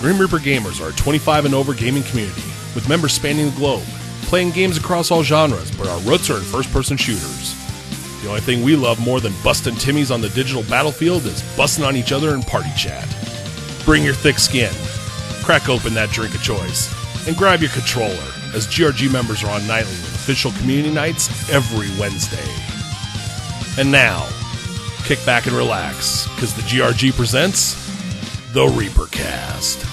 Grim Reaper Gamers are a 25 and over gaming community with members spanning the globe, playing games across all genres, but our roots are in first-person shooters. The only thing we love more than busting Timmies on the digital battlefield is busting on each other in party chat. Bring your thick skin, crack open that drink of choice, and grab your controller, as GRG members are on nightly with official community nights every Wednesday. And now, kick back and relax, because the GRG presents the ReaperCast.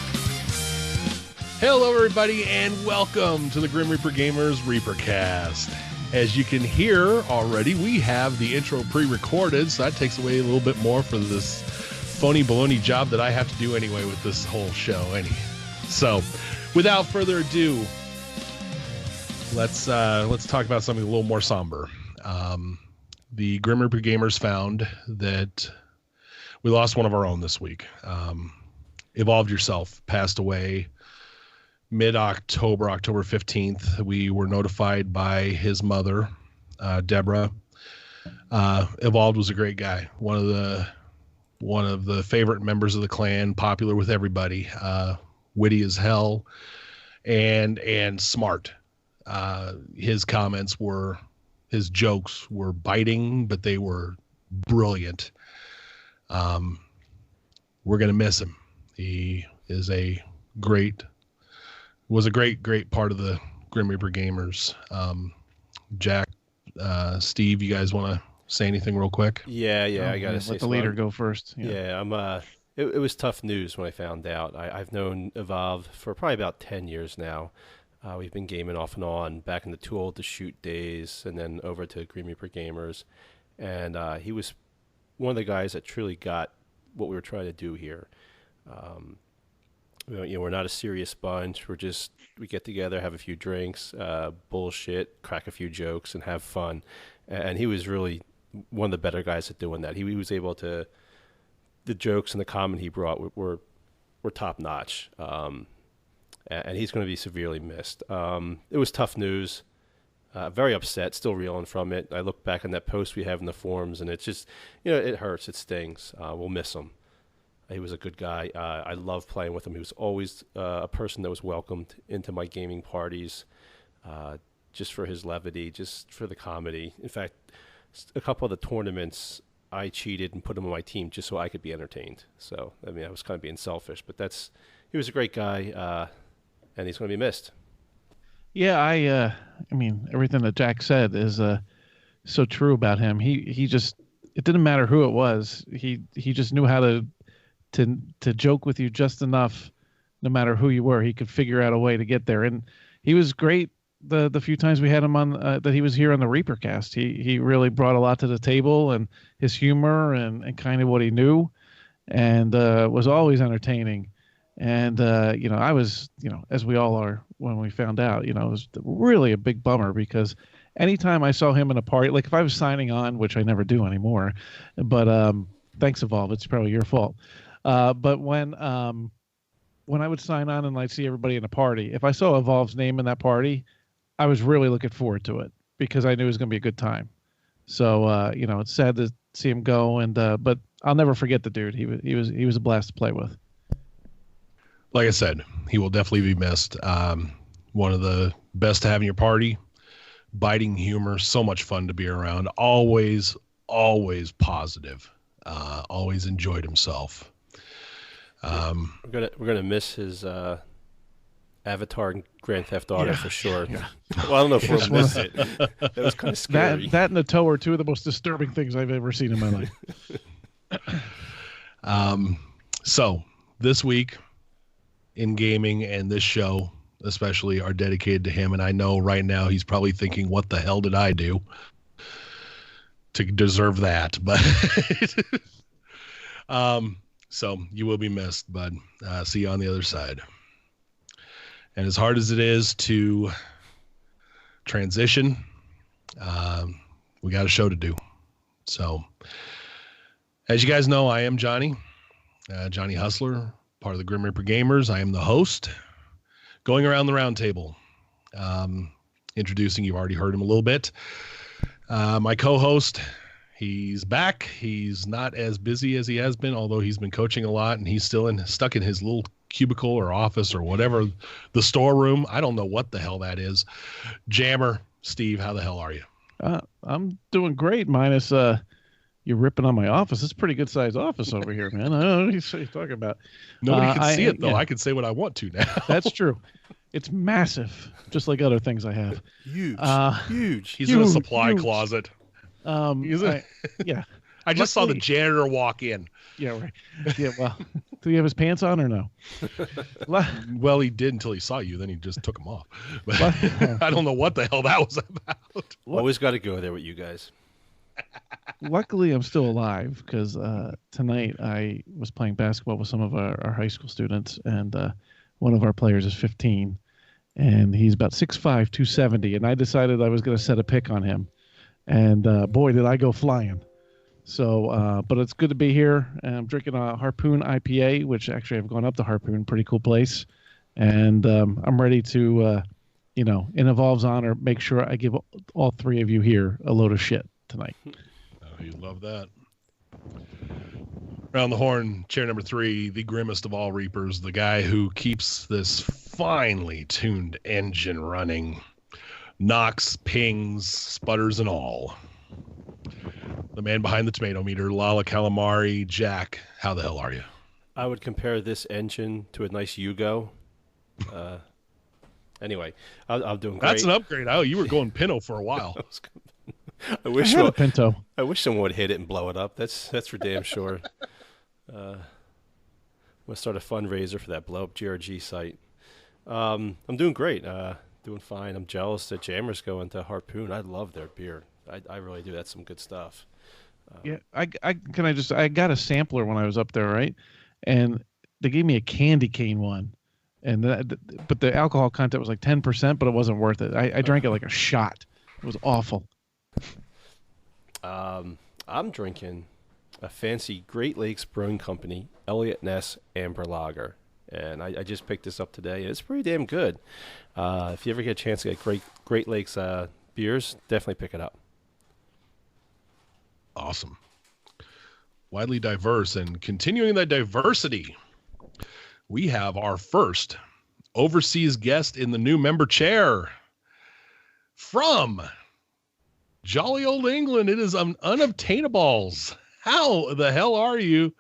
Hello everybody, and welcome to the Grim Reaper Gamers ReaperCast. As you can hear already, we have the intro pre-recorded, so that takes away a little bit more for this phony baloney job that I have to do anyway with this whole show. So, without further ado, let's talk about something a little more somber. The Grim Reaper Gamers found that we lost one of our own this week. Evolved Yourself passed away mid-October, October 15th. We were notified by his mother, Deborah. Evolved was a great guy. One of the favorite members of the clan, popular with everybody. Witty as hell and smart. His jokes were biting, but they were brilliant. We're going to miss him. He was a great part of the Grim Reaper Gamers. Jack, Steve, you guys want to say anything real quick? Yeah, I got to say let the leader go first. Yeah, it was tough news when I found out. I've known Evolve for probably about 10 years now. We've been gaming off and on, back in the Too Old to Shoot days, and then over to Grim Reaper Gamers. And he was one of the guys that truly got what we were trying to do here. We're not a serious bunch. We get together, have a few drinks, bullshit, crack a few jokes, and have fun. And he was really one of the better guys at doing that. He was able to. The jokes and the comment he brought were top notch. And he's going to be severely missed. It was tough news. Very upset, still reeling from it. I look back on that post we have in the forums, and it's just, it hurts, it stings. We'll miss him. He was a good guy. I love playing with him. He was always a person that was welcomed into my gaming parties, just for his levity, just for the comedy. In fact, a couple of the tournaments, I cheated and put him on my team just so I could be entertained. So, I was kind of being selfish, but he was a great guy, and he's going to be missed. Yeah, everything that Jack said is so true about him. He just, it didn't matter who it was. He just knew how to joke with you just enough, no matter who you were. He could figure out a way to get there, and he was great the few times we had him on that he was here on the ReaperCast. He really brought a lot to the table, and his humor and kind of what he knew, and was always entertaining. And I was, as we all are when we found out, it was really a big bummer, because anytime I saw him in a party, like if I was signing on, which I never do anymore, but thanks, Evolve, it's probably your fault. But when I would sign on and I'd see everybody in a party, if I saw Evolve's name in that party, I was really looking forward to it, because I knew it was going to be a good time. So, it's sad to see him go, but I'll never forget the dude. He was a blast to play with. Like I said, he will definitely be missed. One of the best to have in your party. Biting humor, so much fun to be around. Always positive. Always enjoyed himself. We're gonna miss his Avatar and Grand Theft Auto for sure. Yeah. Well, I don't know if we'll miss it. That was kind of scary. That and the toe are two of the most disturbing things I've ever seen in my life. So this week in gaming, and this show especially, are dedicated to him. And I know right now he's probably thinking, what the hell did I do to deserve that? But so you will be missed, bud. See you on the other side. And as hard as it is to transition, we got a show to do. So as you guys know, I am Johnny Hustler, part of the Grim Reaper Gamers. I am the host. Going around the round table, introducing, you've already heard him a little bit. My co-host, He's back. He's not as busy as he has been, although he's been coaching a lot, and he's still stuck in his little cubicle or office or whatever, the storeroom. I don't know what the hell that is. Jammer, Steve, how the hell are you? I'm doing great, minus you're ripping on my office. It's a pretty good sized office over here, man. I don't know what you're talking about. Nobody can see it, though. Yeah. I can say what I want to now. That's true. It's massive, just like other things I have. Huge. He's in a supply closet. Yeah. I just saw the janitor walk in. Yeah, right. Yeah, well, do he have his pants on or no? Well, he did until he saw you. Then he just took them off. But I don't know what the hell that was about. Always got to go there with you guys. Luckily, I'm still alive because tonight I was playing basketball with some of our high school students, and one of our players is 15, and he's about 6'5", 270, and I decided I was going to set a pick on him, and boy, did I go flying. So, but it's good to be here. And I'm drinking a Harpoon IPA, which actually I've gone up to Harpoon, pretty cool place, and I'm ready to, in Evolve's honor, make sure I give all three of you here a load of shit tonight. Oh, you love that. Around the horn, chair number 3, the grimmest of all Reapers, the guy who keeps this finely tuned engine running, knocks, pings, sputters, and all. The man behind the tomato meter, Lala Calamari. Jack, how the hell are you? I would compare this engine to a nice Yugo. Anyway, I'm doing great. That's an upgrade. Oh, you were going Pinto for a while. I wish a Pinto. I wish someone would hit it and blow it up. That's for damn sure. I'm gonna start a fundraiser for that blow up GRG site. I'm doing great. Doing fine. I'm jealous that Jammers go into Harpoon. I love their beer. I really do. That's some good stuff. Yeah, I got a sampler when I was up there, right? And they gave me a candy cane one, and but the alcohol content was like 10%, but it wasn't worth it. I drank it like a shot. It was awful. I'm drinking a fancy Great Lakes Brewing Company Elliott Ness Amber Lager, and I just picked this up today, and it's pretty damn good. If you ever get a chance to get Great Lakes beers, definitely pick it up. Awesome. Widely diverse, and continuing that diversity, we have our first overseas guest in the new member chair from jolly old England. It is Unobtainables. How the hell are you?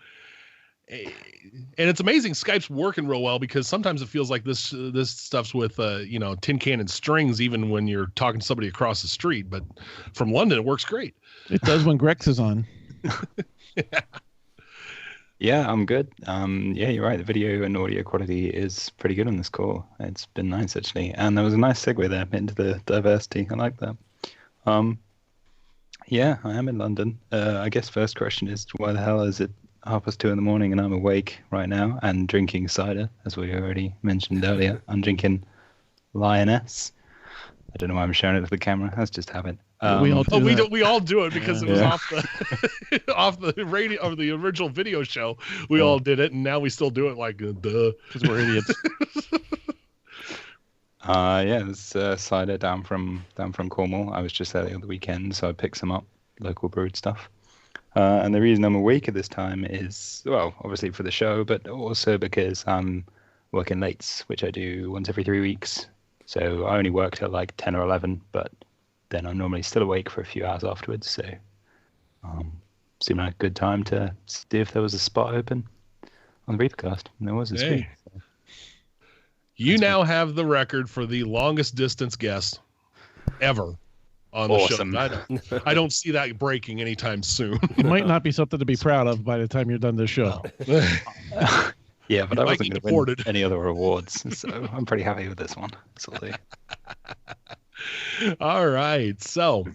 And it's amazing Skype's working real well, because sometimes it feels like this stuff's with tin can and strings, even when you're talking to somebody across the street. But from London, it works great. It does when Grex is on. Yeah, I'm good. Yeah, you're right. The video and audio quality is pretty good on this call. It's been nice, actually. And there was a nice segue there into the diversity. I like that. Yeah, I am in London. I guess first question is, why the hell is it 2:30 in the morning and I'm awake right now and drinking cider, as we already mentioned earlier? I'm drinking Lioness. I don't know why I'm showing it to the camera. That's just habit. We all do it because it was off the radio or the original video show. We all did it, and now we still do it like duh, because we're idiots. Yeah, there's cider down from Cornwall. I was just there the other weekend, so I picked some up, local brewed stuff. And the reason I'm awake at this time is, well, obviously for the show, but also because I'm working late, which I do once every 3 weeks. So I only work till like 10 or 11, but then I'm normally still awake for a few hours afterwards. So seemed like a good time to see if there was a spot open on the ReaperCast. And there was this week. So. You now have the record for the longest distance guest ever on the show. I don't see that breaking anytime soon. It might not be something to be proud of by the time you're done this show. Yeah, but I wasn't going to win any other awards, so I'm pretty happy with this one. Absolutely. All right. So,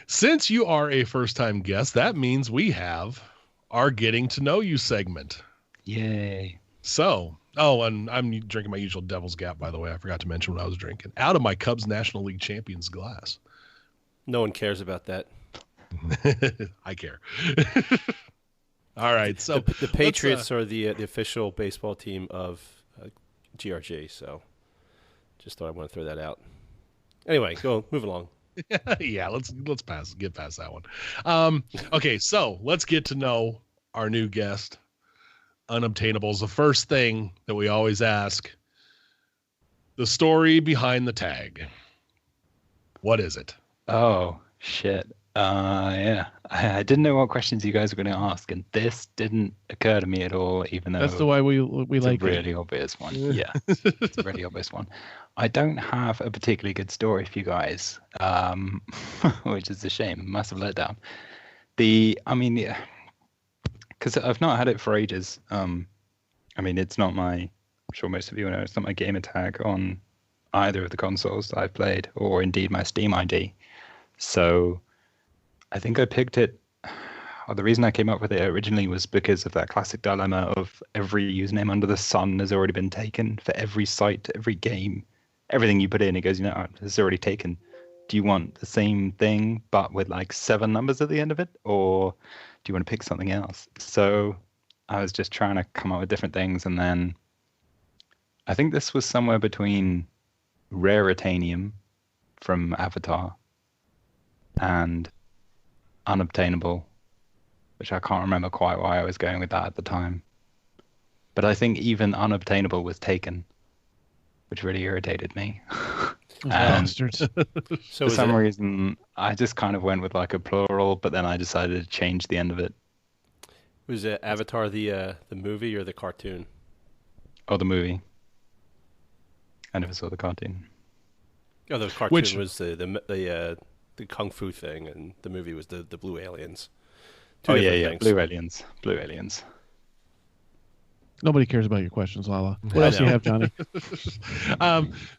since you are a first-time guest, that means we have our Getting to Know You segment. Yay. So, and I'm drinking my usual Devil's Gap, by the way. I forgot to mention what I was drinking. Out of my Cubs National League Champions glass. No one cares about that. I care. All right, so the Patriots are the official baseball team of GRG, so just thought I want to throw that out. Anyway, move along. Yeah, let's get past that one. Okay, so let's get to know our new guest. unobtainables, the first thing that we always ask, the story behind the tag. What is it? Oh, shit. Yeah. I didn't know what questions you guys were going to ask, and this didn't occur to me at all, even though That's the way we it's like a really obvious one. Yeah, it's a really obvious one. I don't have a particularly good story for you guys, which is a shame, massive letdown. Yeah, because I've not had it for ages. It's not my, I'm sure most of you know, it's not my gamer tag on either of the consoles that I've played, or indeed my Steam ID. So I think I picked it, or the reason I came up with it originally was because of that classic dilemma of every username under the sun has already been taken for every site, every game, everything you put in, it goes, it's already taken. Do you want the same thing but with like 7 numbers at the end of it, or do you want to pick something else? So I was just trying to come up with different things, and then I think this was somewhere between Raritanium from Avatar and Unobtainable, which I can't remember quite why I was going with that at the time. But I think even Unobtainable was taken, which really irritated me. bastards. So For some reason, I just kind of went with like a plural, but then I decided to change the end of it. Was it Avatar the movie or the cartoon? Oh, the movie. I never saw the cartoon. Oh, the cartoon was the kung fu thing, and the movie was the blue aliens. Two different things. Blue aliens. Nobody cares about your questions, Lala. What else do you have, Johnny?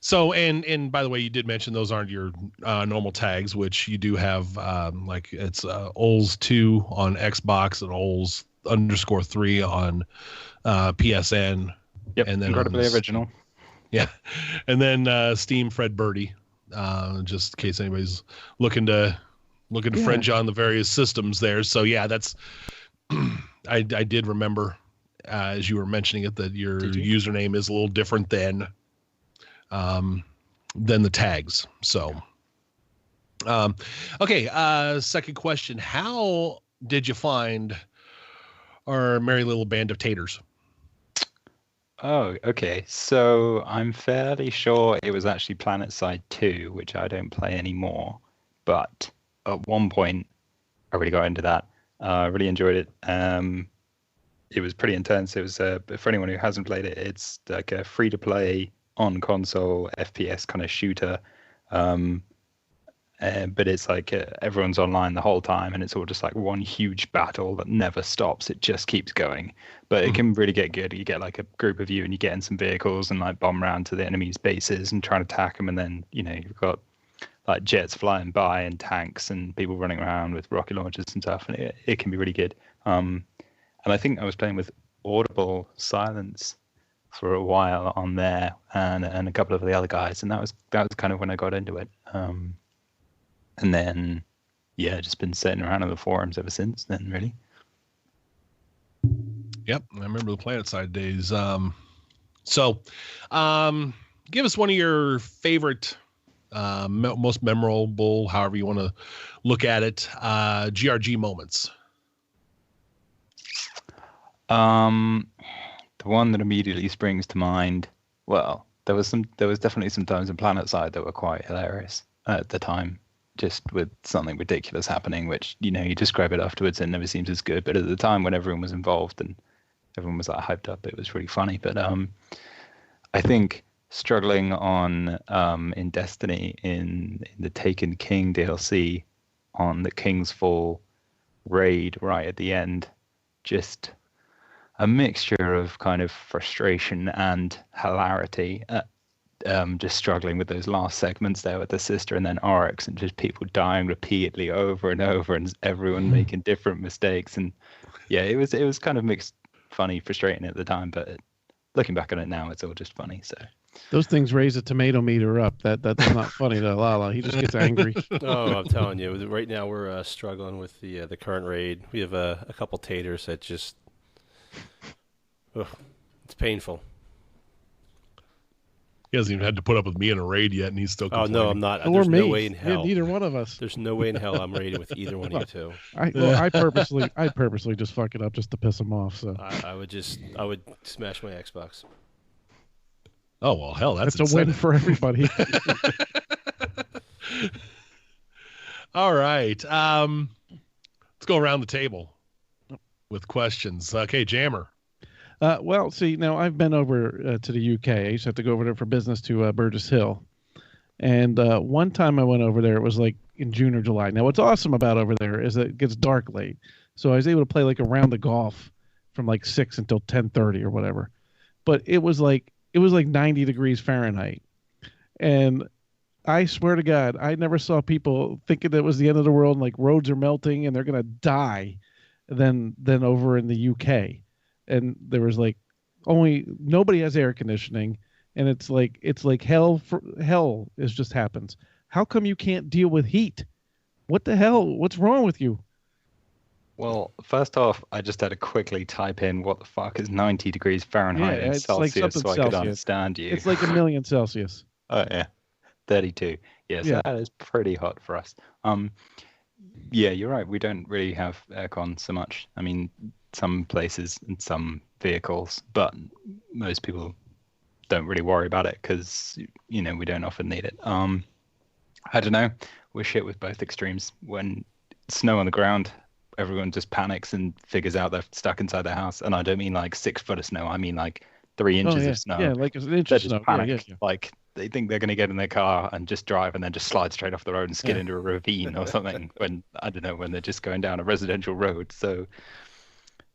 So, and by the way, you did mention those aren't your normal tags, which you do have, like it's Ols2 on Xbox and Ols_3 on PSN. Yep, and then incredibly original. Yeah, and then Steam Fred Birdie, just in case anybody's looking to friend you on the various systems there. So yeah, that's I did remember. As you were mentioning it, that your username is a little different than the tags. So, okay. Second question: how did you find our merry little band of taters? Oh, okay. So I'm fairly sure it was actually PlanetSide 2, which I don't play anymore. But at one point, I really got into that. I really enjoyed it. It was pretty intense. It was for anyone who hasn't played it, it's like a free-to-play on console FPS kind of shooter. But it's like everyone's online the whole time, and it's all just like one huge battle that never stops. It just keeps going. But it can really get good. You get like a group of you, and you get in some vehicles and like bomb around to the enemy's bases and try to attack them. And then you've got like jets flying by and tanks and people running around with rocket launchers and stuff, and it can be really good. And I think I was playing with Audible Silence for a while on there, and a couple of the other guys, and that was kind of when I got into it. And then, yeah, just been sitting around on the forums ever since then, really. Yep, I remember the PlanetSide days. So, give us one of your favorite, most memorable, however you want to look at it, GRG moments. The one that immediately springs to mind, well, there was definitely some times in PlanetSide that were quite hilarious at the time, just with something ridiculous happening, which, you describe it afterwards and it never seems as good. But at the time when everyone was involved and everyone was like hyped up, it was really funny. But I think struggling on in Destiny in the Taken King DLC on the King's Fall raid right at the end, just a mixture of kind of frustration and hilarity at just struggling with those last segments there with the sister and then Oryx, and just people dying repeatedly over and over, and everyone making different mistakes. And yeah, it was kind of mixed, funny, frustrating at the time, but looking back on it now, it's all just funny. So those things raise the tomato meter up. That's not funny to Lala. He just gets angry. Oh, I'm telling you, right now we're struggling with the current raid. We have a couple taters that just, it's painful. He hasn't even had to put up with me in a raid yet, and he's still Oh complaining. no, I'm not. Or There's me. no way in Yeah, hell. neither one of us. There's no way in hell I'm raiding with either one of you two. I purposely just fuck it up just to piss him off. So I would smash my Xbox. Oh well, hell, that's a win for everybody. All right. Let's go around the table with questions. Okay, Jammer. Well, see, now I've been over to the UK. I used to have to go over there for business to Burgess Hill. And one time I went over there, it was like in June or July. Now, what's awesome about over there is that it gets dark late. So I was able to play like a round of golf from like 6 until 10:30 or whatever. But it was like 90 degrees Fahrenheit. And I swear to God, I never saw people thinking that it was the end of the world and like roads are melting and they're going to die than over in the UK. And there was like nobody has air conditioning, and it's like hell is just happens. How come you can't deal with heat? What the hell? What's wrong with you? Well, first off, I just had to quickly type in what the fuck is 90 degrees Fahrenheit in Celsius so I could understand you. It's like 1,000,000 Celsius. Oh yeah, 32. Yes, Yeah. That is pretty hot for us. Yeah, you're right. We don't really have aircon so much. I mean, some places and some vehicles, but most people don't really worry about it because we don't often need it. I don't know. We're shit with both extremes. When snow on the ground, everyone just panics and figures out they're stuck inside their house. And I don't mean like 6 foot of snow. I mean like 3 inches of snow. Yeah, like an inch They of just snow. panic. Yeah. Like they think they're going to get in their car and just drive and then just slide straight off the road and skid into a ravine or something when they're just going down a residential road. So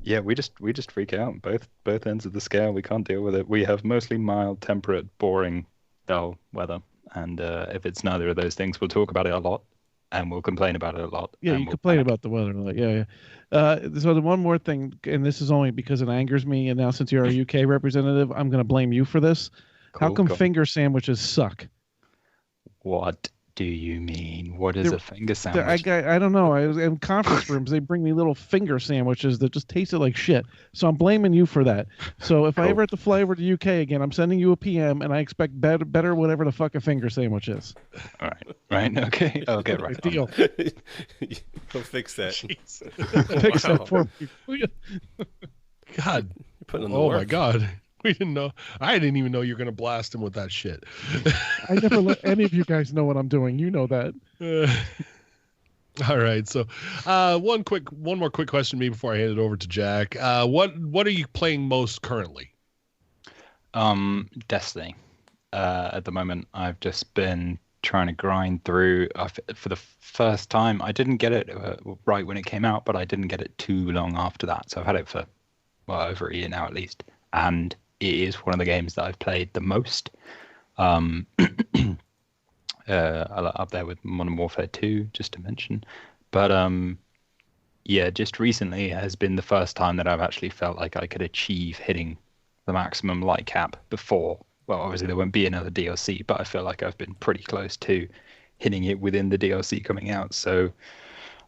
yeah, we just freak out both ends of the scale. We can't deal with it. We have mostly mild, temperate, boring, dull weather. And if it's neither of those things, we'll talk about it a lot and we'll complain about it a lot. Yeah, you complain about the weather a lot. Yeah. So the one more thing, and this is only because it angers me, and now since you're a UK representative, I'm going to blame you for this. How come finger sandwiches suck? What do you mean? What is a finger sandwich? I don't know. I was in conference rooms. They bring me little finger sandwiches that just tasted like shit. So I'm blaming you for that. So if I ever have to fly over to the UK again, I'm sending you a PM, and I expect better whatever the fuck a finger sandwich is. All right. Okay. I'll get right on. Deal. Go fix that. Fix that for me. God. You're putting in the Oh work. my God. We didn't know. I didn't even know you were going to blast him with that shit. I never let any of you guys know what I'm doing. You know that. All right. So, one more quick question to me before I hand it over to Jack. What are you playing most currently? Destiny. At the moment, I've just been trying to grind through. For the first time, I didn't get it right when it came out, but I didn't get it too long after that. So I've had it for over a year now at least, and it is one of the games that I've played the most. Up there with Modern Warfare 2, just to mention. But just recently has been the first time that I've actually felt like I could achieve hitting the maximum light cap before. Well, obviously there won't be another DLC, but I feel like I've been pretty close to hitting it within the DLC coming out. So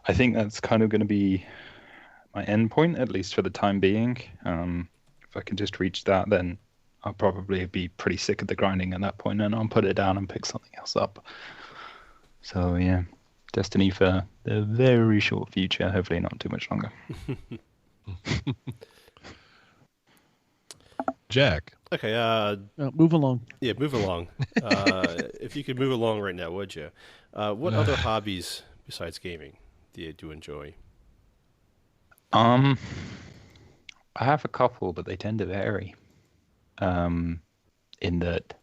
I think that's kind of going to be my end point, at least for the time being. If I can just reach that, then I'll probably be pretty sick of the grinding at that point, and I'll put it down and pick something else up. So yeah, Destiny for the very short future, hopefully not too much longer. Jack. Okay. Move along. Yeah, move along. If you could move along right now, would you? What other hobbies besides gaming do you enjoy? I have a couple, but they tend to vary. In that,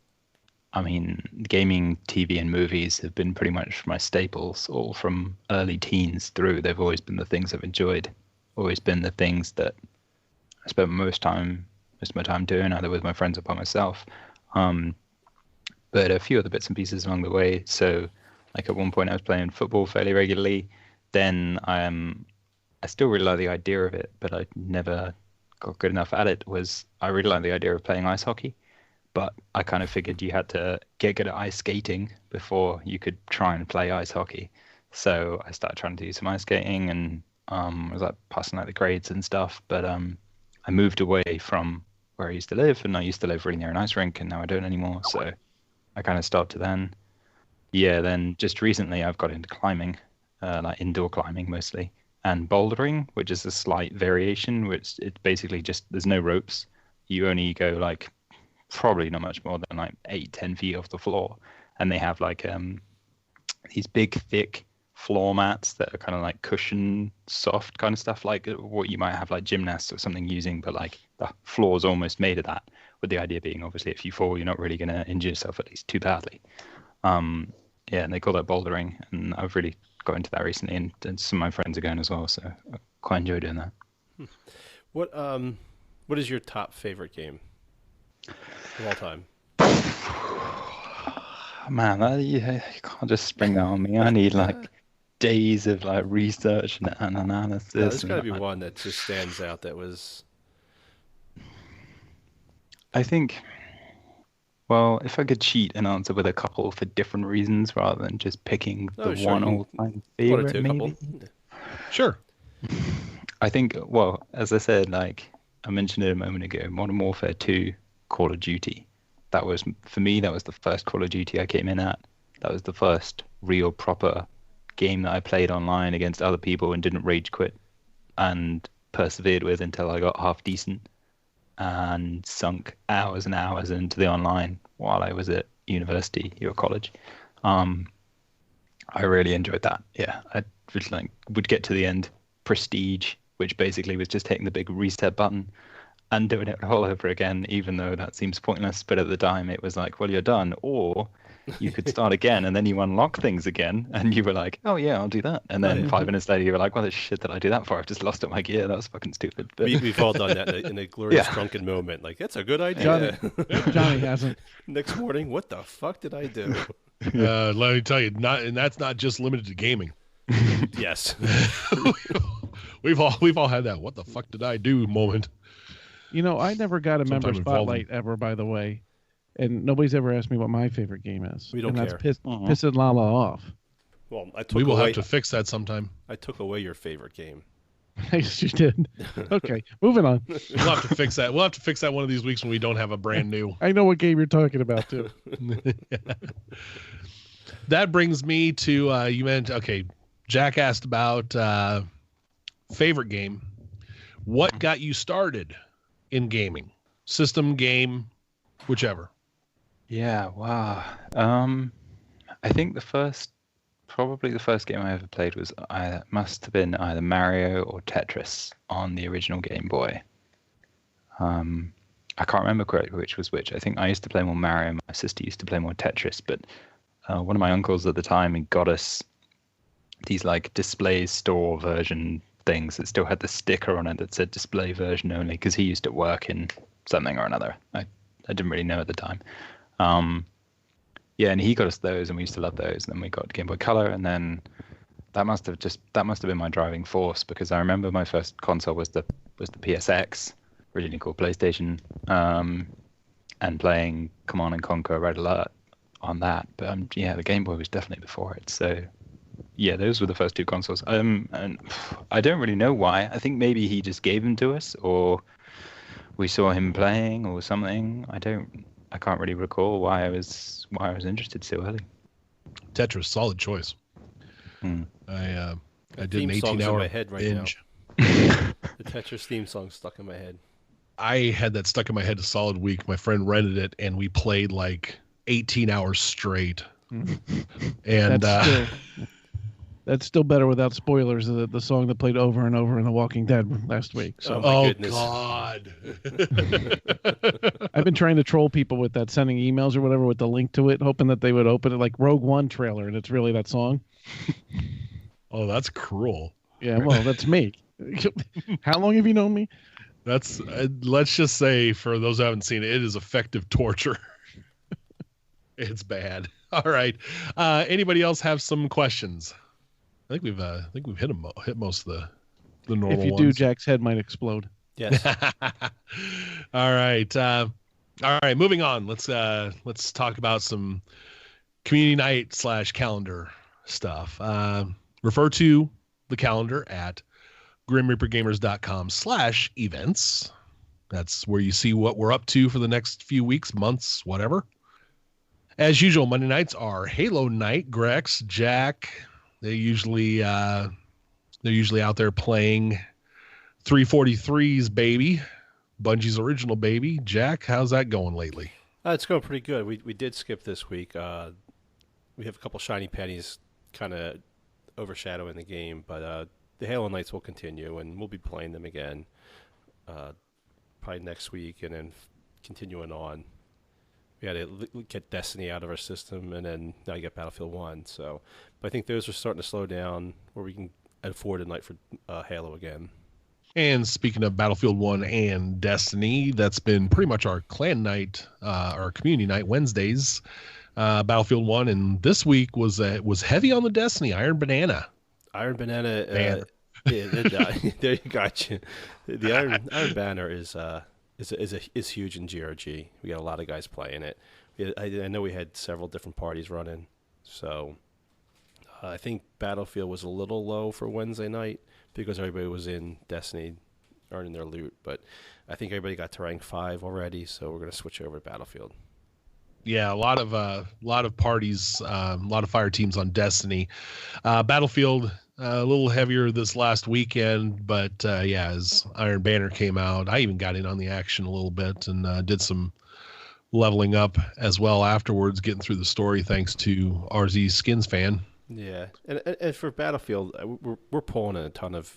I mean, gaming, TV, and movies have been pretty much my staples, all from early teens through. They've always been the things I've enjoyed, always been the things that I spent most of my time doing, either with my friends or by myself. But a few other bits and pieces along the way. So, like at one point, I was playing football fairly regularly. Then I still really like the idea of it, but I never got good enough at it. I really like the idea of playing ice hockey, but I kind of figured you had to get good at ice skating before you could try and play ice hockey. So I started trying to do some ice skating, and was like passing like the grades and stuff. But I moved away from where I used to live, and I used to live really near an ice rink, and now I don't anymore. So I kind of stopped then. Yeah, then just recently I've got into climbing, like indoor climbing mostly, and bouldering, which is a slight variation, which it's basically just there's no ropes. You only go like probably not much more than like 8-10 feet off the floor, and they have like these big thick floor mats that are kind of like cushion soft kind of stuff, like what you might have like gymnasts or something using, but like the floor's almost made of that, with the idea being obviously if you fall you're not really going to injure yourself at least too badly. Yeah, and they call that bouldering, and I've really got into that recently, and some of my friends are going as well, so I quite enjoy doing that. What is your top favorite game of all time? Man, you can't just spring that on me. I need like days of like research and analysis. No, there's got to be one that just stands out that was... I think, well, if I could cheat and answer with a couple for different reasons rather than just picking one all-time favorite, maybe. Sure. I think, well, as I said, like I mentioned it a moment ago, Modern Warfare 2, Call of Duty. That was, for me, that was the first Call of Duty I came in at. That was the first real proper game that I played online against other people and didn't rage quit and persevered with until I got half decent and sunk hours and hours into the online while I was at university or college. I really enjoyed that. Yeah, I would get to the end, prestige, which basically was just hitting the big reset button and doing it all over again, even though that seems pointless. But at the time, it was like, well, you're done. Or you could start again, and then you unlock things again, and you were like, oh, yeah, I'll do that. And then 5 minutes later, you were like, well, the shit did I do that for? I've just lost all my gear. That was fucking stupid. But... We've all done that in a glorious drunken moment. Like, that's a good idea. Johnny hasn't. Next morning, what the fuck did I do? Let me tell you, and that's not just limited to gaming. Yes. We've all had that what the fuck did I do moment. You know, I never got a member spotlight ever, by the way, and nobody's ever asked me what my favorite game is. We don't care. That's pissing Lala off. Well, we will have to fix that sometime. I took away your favorite game. Yes, you did. Okay, moving on. We'll have to fix that. We'll have to fix that one of these weeks when we don't have a brand new. I know what game you're talking about too. That brings me to you mentioned. Okay, Jack asked about favorite game. What got you started in gaming? System, game, whichever. Yeah, wow. I think probably the first game I ever played was must have been either Mario or Tetris on the original Game Boy. I can't remember correctly which was which. I think I used to play more Mario. My sister used to play more Tetris, but one of my uncles at the time, he got us these like display store version things that still had the sticker on it that said display version only, because he used to work in something or another. I didn't really know at the time. Yeah, and he got us those, and we used to love those. And then we got Game Boy Color, and then that must have been my driving force, because I remember my first console was the PSX, originally called PlayStation, and playing Command & Conquer Red Alert on that. But yeah, the Game Boy was definitely before it. So yeah, those were the first two consoles. And I don't really know why. I think maybe he just gave them to us, or we saw him playing or something. I can't really recall why I was interested so early. Tetris, solid choice. I did an 18-hour binge. The Tetris theme song stuck in my head. I had that stuck in my head a solid week. My friend rented it, and we played like 18 hours straight. And that's still better without spoilers. The song that played over and over in The Walking Dead last week. So. Oh God! I've been trying to troll people with that, sending emails or whatever with the link to it, hoping that they would open it like Rogue One trailer, and it's really that song. Oh, that's cruel. Yeah, well, that's me. How long have you known me? That's let's just say, for those who haven't seen it, it is effective torture. It's bad. All right. Anybody else have some questions? I think we've hit most of the normal ones. If you do, Jack's head might explode. Yes. All right. All right. Moving on. Let's talk about some community night / calendar stuff. Refer to the calendar at grimreapergamers.com/events. That's where you see what we're up to for the next few weeks, months, whatever. As usual, Monday nights are Halo night. Grex, Jack, they're usually out there playing 343's baby, Bungie's original baby. Jack, how's that going lately? It's going pretty good. We did skip this week. We have a couple shiny pennies kind of overshadowing the game, but the Halo nights will continue, and we'll be playing them again probably next week, and then continuing on. We had to get Destiny out of our system, and then now you get Battlefield 1. So, but I think those are starting to slow down where we can afford a night for Halo again. And speaking of Battlefield 1 and Destiny, that's been pretty much our clan night, our community night Wednesdays. Battlefield 1, and this week was heavy on the Destiny. Iron Banana. Iron Banana. There you got you. The Iron Banner is huge in GRG. We got a lot of guys playing it. I know we had several different parties running, so I think Battlefield was a little low for Wednesday night because everybody was in Destiny earning their loot. But I think everybody got to rank 5 already, so we're going to switch over to Battlefield. Yeah, a lot of parties, a lot of fire teams on Destiny. Battlefield a little heavier this last weekend, but as Iron Banner came out, I even got in on the action a little bit and did some leveling up as well afterwards, getting through the story thanks to RZ Skins fan. Yeah, and for Battlefield, we're pulling in a ton of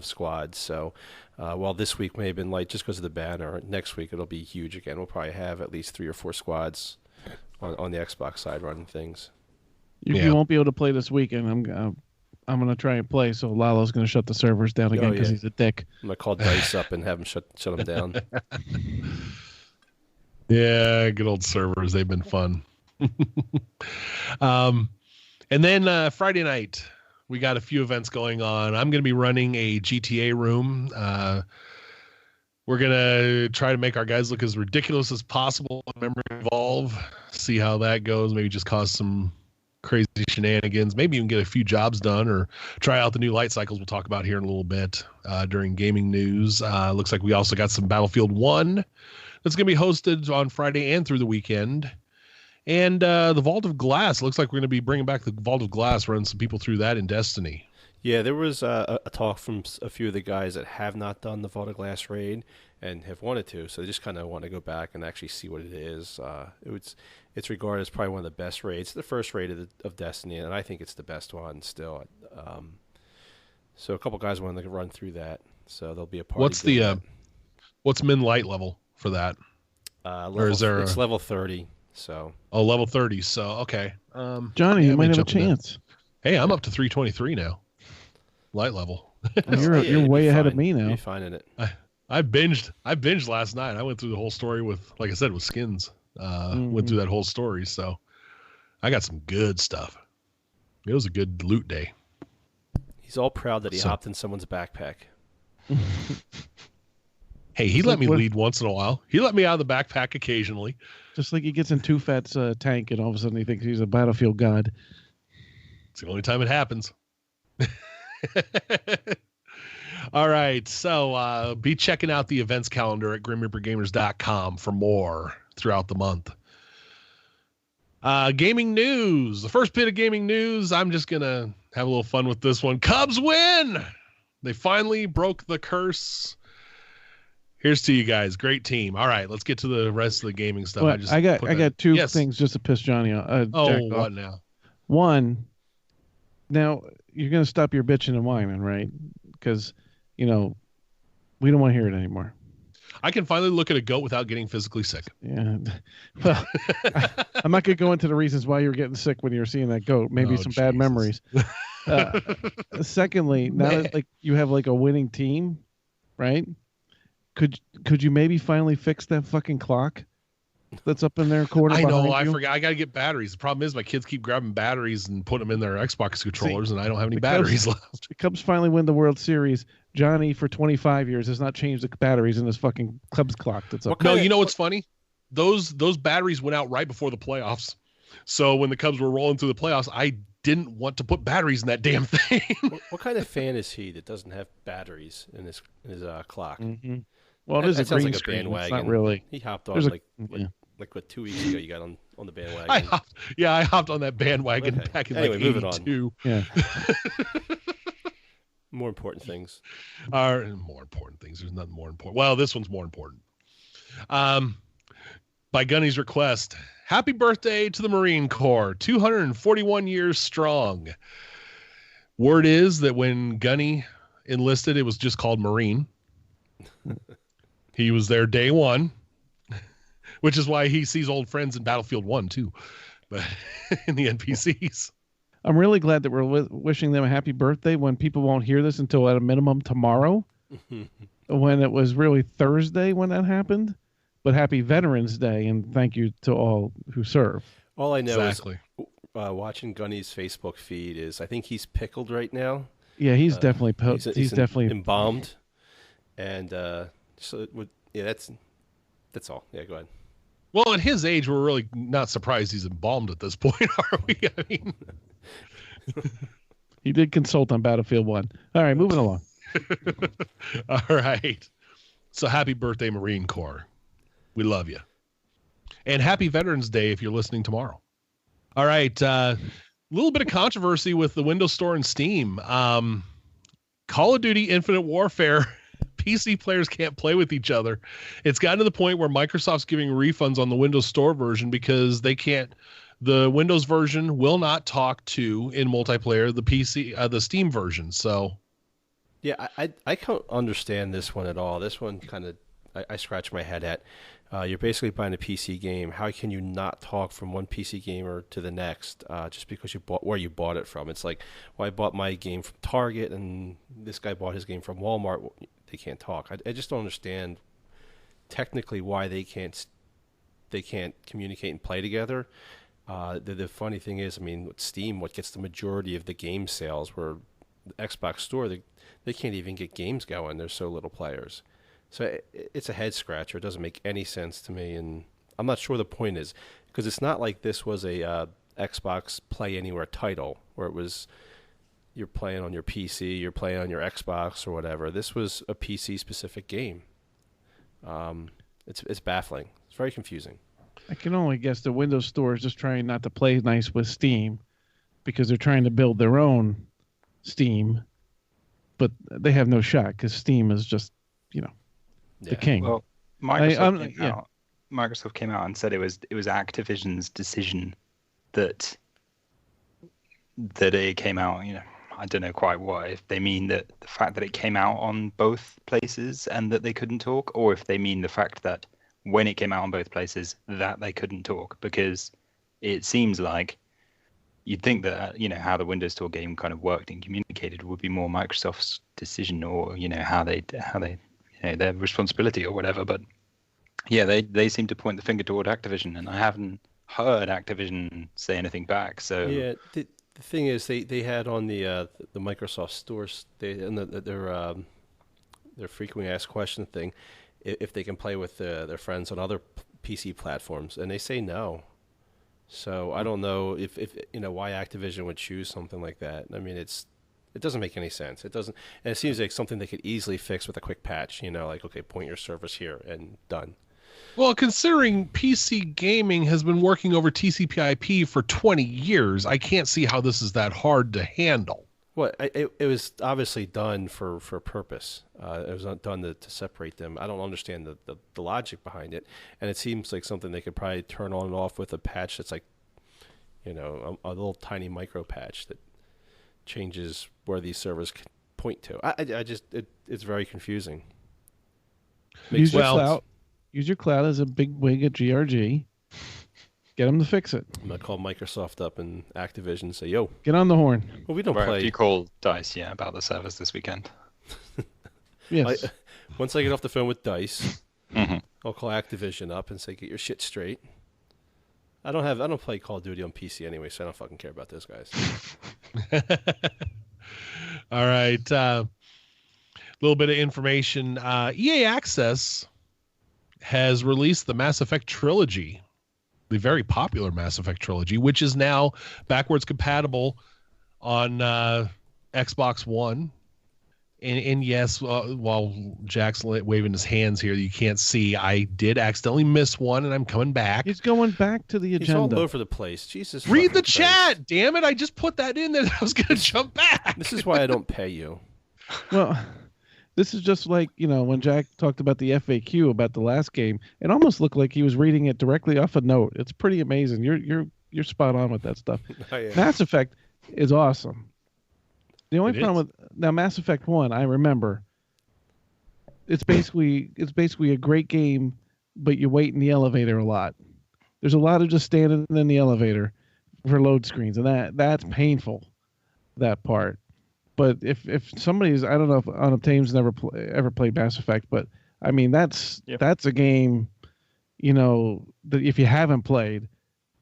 squads. So while this week may have been light just because of the banner, next week it'll be huge again. We'll probably have at least 3 or 4 squads on the Xbox side running things. You won't be able to play this weekend. I'm going to try and play, so Lalo's going to shut the servers down again because he's a dick. I'm going to call DICE up and have him shut them down. Yeah, good old servers. They've been fun. And then Friday night, we got a few events going on. I'm going to be running a GTA room. We're going to try to make our guys look as ridiculous as possible in Memory Evolve, see how that goes, maybe just cause some crazy shenanigans, maybe even get a few jobs done or try out the new light cycles we'll talk about here in a little bit during gaming news. Looks like we also got some Battlefield 1 that's going to be hosted on Friday and through the weekend. And the Vault of Glass. Looks like we're going to be bringing back the Vault of Glass, running some people through that in Destiny. Yeah, there was a talk from a few of the guys that have not done the Vault of Glass raid and have wanted to, so they just kind of want to go back and actually see what it is. It's regarded as probably one of the best raids, the first raid of Destiny, and I think it's the best one still. So a couple guys wanted to run through that, so there'll be a party. What's min light level for that? It's level 30. So level 30. So okay, Johnny, you might have a chance. Hey, I'm up to 323 now, light level. You're way ahead of me now. You're finding it. I binged last night. I went through the whole story with, like I said, with Skins. Went through that whole story, so I got some good stuff. It was a good loot day. He's all proud that he hopped in someone's backpack. Hey, he let me lead once in a while. He let me out of the backpack occasionally. Just like he gets in Too Fat's tank and all of a sudden he thinks he's a Battlefield god. It's the only time it happens. All right, so be checking out the events calendar at grimreapergamers.com for more throughout the month. Gaming news. The first bit of gaming news, I'm just going to have a little fun with this one. Cubs win! They finally broke the curse. Here's to you guys. Great team. All right, let's get to the rest of the gaming stuff. Well, I got two things just to piss Johnny off. What now? One, now you're going to stop your bitching and whining, right? Because, we don't want to hear it anymore. I can finally look at a goat without getting physically sick. Yeah. Well, I'm not going to go into the reasons why you were getting sick when you were seeing that goat. Maybe some bad memories. Secondly, now that you have a winning team, right? Could you maybe finally fix that fucking clock that's up in their corner? I know. I forgot. I got to get batteries. The problem is my kids keep grabbing batteries and putting them in their Xbox controllers, and I don't have any batteries left. The Cubs finally win the World Series. Johnny, for 25 years, has not changed the batteries in this fucking Cubs clock that's up. No, you know what's funny? Those batteries went out right before the playoffs. So when the Cubs were rolling through the playoffs, I didn't want to put batteries in that damn thing. What kind of fan is he that doesn't have batteries in his clock? Mm-hmm. Well, it is a green like screen. A bandwagon. It's not really. He hopped on Like what, 2 weeks ago you got on the bandwagon? I hopped on that bandwagon back in like 82. Yeah. More important things. More important things. There's nothing more important. Well, this one's more important. By Gunny's request, happy birthday to the Marine Corps, 241 years strong. Word is that when Gunny enlisted, it was just called Marine. He was there day one, which is why he sees old friends in Battlefield 1 too, but in the NPCs. I'm really glad that we're wishing them a happy birthday when people won't hear this until at a minimum tomorrow, when it was really Thursday when that happened. But happy Veterans Day, and thank you to all who serve. All I know is watching Gunny's Facebook feed is I think he's pickled right now. Yeah, he's definitely he's definitely embalmed, and that's all. Yeah, go ahead. Well, at his age, we're really not surprised he's embalmed at this point, are we? I mean, he did consult on Battlefield 1. All right, moving along. All right. So happy birthday, Marine Corps. We love you. And happy Veterans Day if you're listening tomorrow. All right. A little bit of controversy with the Windows Store and Steam. Call of Duty Infinite Warfare, PC players can't play with each other. It's gotten to the point where Microsoft's giving refunds on the Windows Store version because they can't. The Windows version will not talk to, in multiplayer, the PC, the Steam version. So, yeah, I can't understand this one at all. This one kind of I scratch my head at. You're basically buying a PC game. How can you not talk from one PC gamer to the next just because you bought where you bought it from? It's like, well, I bought my game from Target and this guy bought his game from Walmart. They can't talk. I just don't understand technically why they can't communicate and play together. The funny thing is, I mean, with Steam, what gets the majority of the game sales, where the Xbox Store, they can't even get games going. There's so little players. So it's a head scratcher. It doesn't make any sense to me, and I'm not sure the point is, because it's not like this was a Xbox Play Anywhere title where it was you're playing on your PC, you're playing on your Xbox or whatever. This was a PC specific game. It's baffling. It's very confusing. I can only guess the Windows Store is just trying not to play nice with Steam because they're trying to build their own Steam, but they have no shot because Steam is just, the king. Well, Microsoft came out and said it was Activision's decision that it came out. I don't know quite what, if they mean that the fact that it came out on both places and that they couldn't talk, or if they mean the fact that when it came out on both places that they couldn't talk, because it seems like you'd think that how the Windows Store game kind of worked and communicated would be more Microsoft's decision, or how they their responsibility or whatever. But yeah, they seem to point the finger toward Activision, and I haven't heard Activision say anything back. So yeah, the thing is, they had on the Microsoft stores, their frequently asked question thing, if they can play with their friends on other PC platforms, and they say no. So I don't know if why Activision would choose something like that. I mean, it doesn't make any sense. It doesn't, and it seems like something they could easily fix with a quick patch. Like, okay, point your servers here and done. Well, considering PC gaming has been working over TCP/IP for 20 years, I can't see how this is that hard to handle. Well, it was obviously done for a purpose. It was not done to separate them. I don't understand the logic behind it, and it seems like something they could probably turn on and off with a patch that's like, a little tiny micro patch that changes where these servers point to. It's very confusing. Use your cloud as a big wig at GRG. Get them to fix it. I'm gonna call Microsoft up and Activision and say, "Yo, get on the horn." Well, we don't play. play. You call DICE, about the servers this weekend. Yes. Once I get off the phone with DICE, mm-hmm. I'll call Activision up and say, "Get your shit straight." I don't play Call of Duty on PC anyway, so I don't fucking care about those guys. All right. A little bit of information. EA Access has released the Mass Effect Trilogy, the very popular Mass Effect Trilogy, which is now backwards compatible on Xbox One And yes, while Jack's waving his hands here, you can't see. I did accidentally miss one, and I'm coming back. He's going back to the agenda. He's all over the place. Jesus. Read the Christ. chat, damn it! I just put that in there. I was going to jump back. This is why I don't pay you. Well, this is just like, when Jack talked about the FAQ about the last game. It almost looked like he was reading it directly off a note. It's pretty amazing. You're spot on with that stuff. Mass Effect is awesome. The only problem with now Mass Effect 1, I remember, it's basically a great game, but you wait in the elevator a lot. There's a lot of just standing in the elevator for load screens, and that's painful, that part. But if somebody's, I don't know if Unobtained's ever played Mass Effect, but I mean that's a game, that if you haven't played,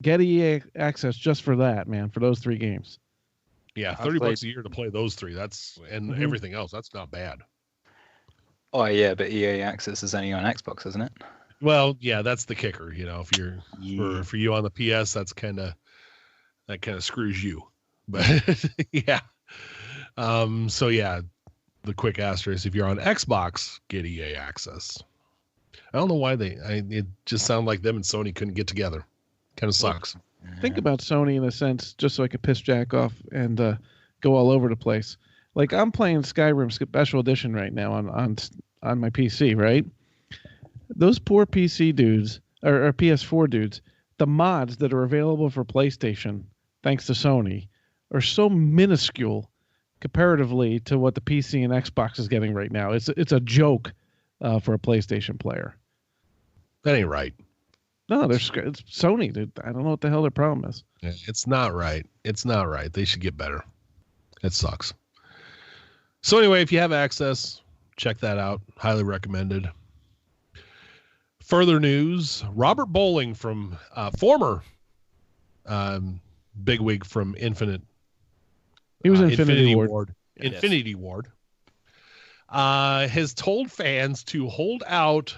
get EA access just for that, man, for those 3 games. Yeah, $30 a year to play those 3. And everything else. That's not bad. Oh yeah, but EA Access is only on Xbox, isn't it? Well, yeah, that's the kicker. If you're for you on the PS, that kind of screws you. But yeah. So yeah, the quick asterisk: if you're on Xbox, get EA Access. I don't know why it just sounded like them and Sony couldn't get together. Kind of sucks. Think about Sony in a sense, just so I could piss Jack off and go all over the place. Like I'm playing Skyrim Special Edition right now on my PC, right? Those poor PC dudes or PS4 dudes, the mods that are available for PlayStation, thanks to Sony, are so minuscule comparatively to what the PC and Xbox is getting right now. It's a joke for a PlayStation player. That ain't right. No, it's Sony, dude. I don't know what the hell their problem is. Yeah, it's not right. It's not right. They should get better. It sucks. So anyway, if you have access, check that out. Highly recommended. Further news: Robert Bowling from former bigwig from Infinite. He was Infinity Ward. Infinity Ward has told fans to hold out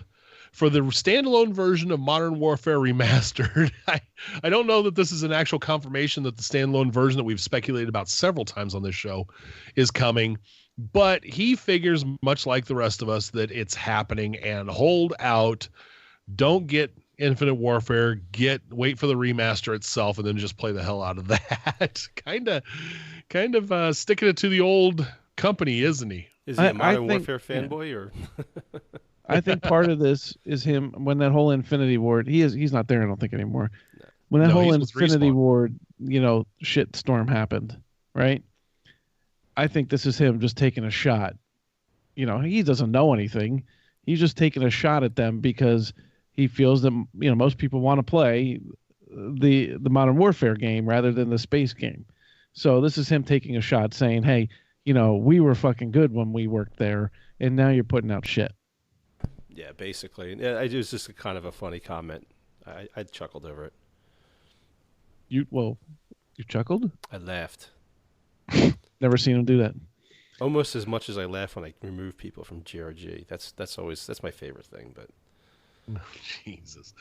for the standalone version of Modern Warfare Remastered. I don't know that this is an actual confirmation that the standalone version that we've speculated about several times on this show is coming, but he figures, much like the rest of us, that it's happening, and hold out. Don't get Infinite Warfare. Wait for the remaster itself, and then just play the hell out of that. kind of sticking it to the old company, isn't he? Is he a Modern Warfare fanboy or? I think part of this is him when that whole Infinity Ward. He's not there, I don't think, anymore. When that whole Infinity Ward, shit storm happened, right? I think this is him just taking a shot. He doesn't know anything. He's just taking a shot at them because he feels that most people want to play the Modern Warfare game rather than the space game. So this is him taking a shot, saying, "Hey, we were fucking good when we worked there, and now you're putting out shit." Yeah, basically. Yeah, it was just kind of a funny comment. I chuckled over it. You chuckled? I laughed. Never seen him do that. Almost as much as I laugh when I remove people from GRG. That's my favorite thing. But Jesus.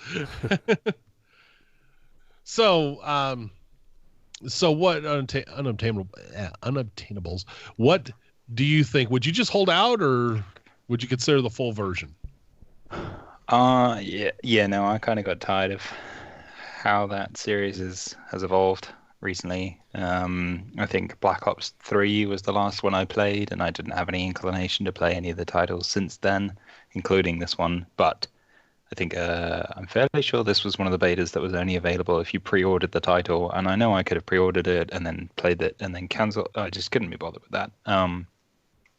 So what unobtainables? What do you think? Would you just hold out, or would you consider the full version? No, I kind of got tired of how that series has evolved recently. I think Black Ops 3 was the last one I played, and I didn't have any inclination to play any of the titles since then, including this one. But I think I'm fairly sure this was one of the betas that was only available if you pre-ordered the title, and I know I could have pre-ordered it and then played it and then cancelled. I just couldn't be bothered with that.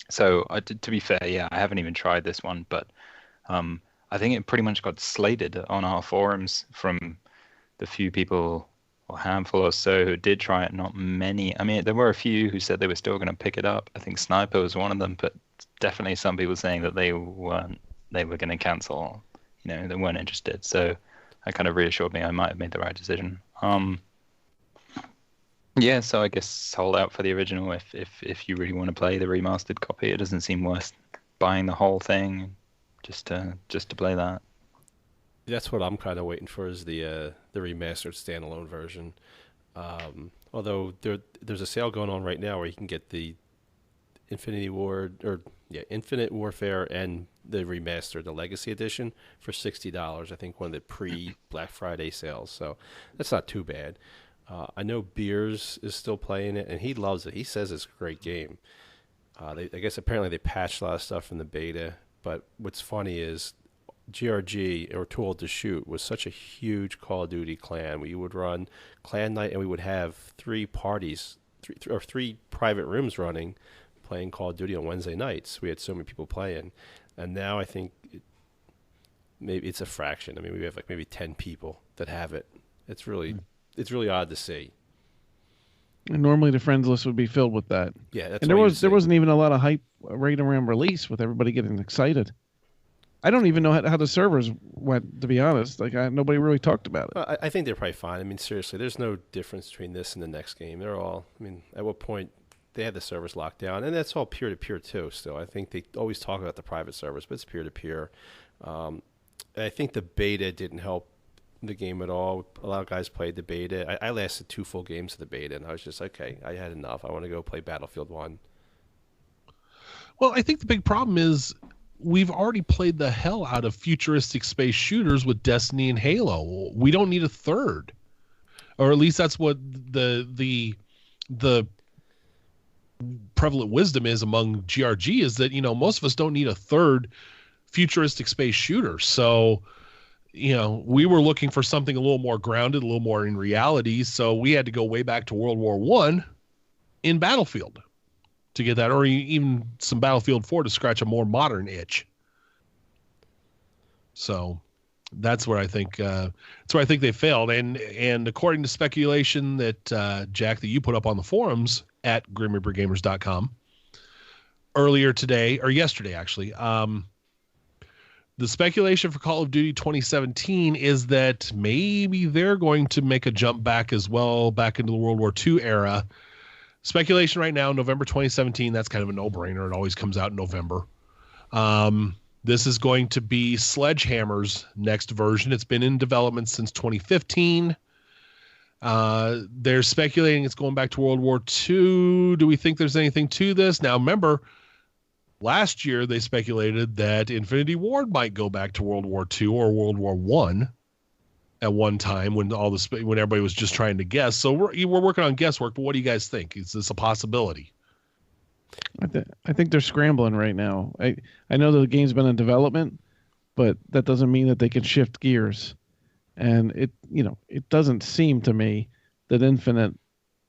So to be fair, I haven't even tried this one, but I think it pretty much got slated on our forums from the few people, or handful or so, who did try it. Not many. I mean, there were a few who said they were still going to pick it up. I think Sniper was one of them, but definitely some people saying that they were going to cancel. They weren't interested. So that kind of reassured me I might have made the right decision. So I guess hold out for the original if you really want to play the remastered copy. It doesn't seem worth buying the whole thing just to play that. That's what I'm kind of waiting for, is the remastered standalone version. Although there's a sale going on right now where you can get Infinite Warfare and the remaster, the Legacy Edition, for $60. I think one of the pre-Black Friday sales. So that's not too bad. I know Beers is still playing it, and he loves it. He says it's a great game. I guess apparently they patched a lot of stuff from the beta. But what's funny is GRG, or Too Old to Shoot, was such a huge Call of Duty clan. We would run clan night, and we would have three private rooms running, playing Call of Duty on Wednesday nights. We had so many people playing, and now I think maybe it's a fraction. I mean, we have like maybe 10 people that have it. It's really odd to see. And normally the friends list would be filled with that. Yeah, that's. And there wasn't even a lot of hype right around release with everybody getting excited. I don't even know how the servers went, to be honest. Like nobody really talked about it. I think they're probably fine. I mean, seriously, there's no difference between this and the next game. They're all. I mean, at what point they had the servers locked down, and that's all peer to peer too. Still, I think they always talk about the private servers, but it's peer to peer. I think the beta didn't help the game at all. A lot of guys played the beta. I lasted 2 full games of the beta, and I was just okay. I had enough. I want to go play Battlefield 1. Well, I think the big problem is we've already played the hell out of futuristic space shooters with Destiny and Halo. We don't need a third, or at least that's what the prevalent wisdom is among GRG, is that, most of us don't need a third futuristic space shooter. So, we were looking for something a little more grounded, a little more in reality. So we had to go way back to World War I in Battlefield to get that, or even some Battlefield 4 to scratch a more modern itch. So that's where I think they failed. And according to speculation that Jack, that you put up on the forums at GrimReaperGamers.com earlier today, or yesterday actually, the speculation for Call of Duty 2017 is that maybe they're going to make a jump back as well, back into the World War II era. Speculation right now, November 2017, that's kind of a no-brainer. It always comes out in November. This is going to be Sledgehammer's next version. It's been in development since 2015. They're speculating it's going back to World War II. Do we think there's anything to this? Now, remember, last year they speculated that Infinity Ward might go back to World War II or World War I at one time when when everybody was just trying to guess. So we're working on guesswork, but what do you guys think? Is this a possibility? I think they're scrambling right now. I know that the game's been in development, but that doesn't mean that they can shift gears. And it doesn't seem to me that Infinite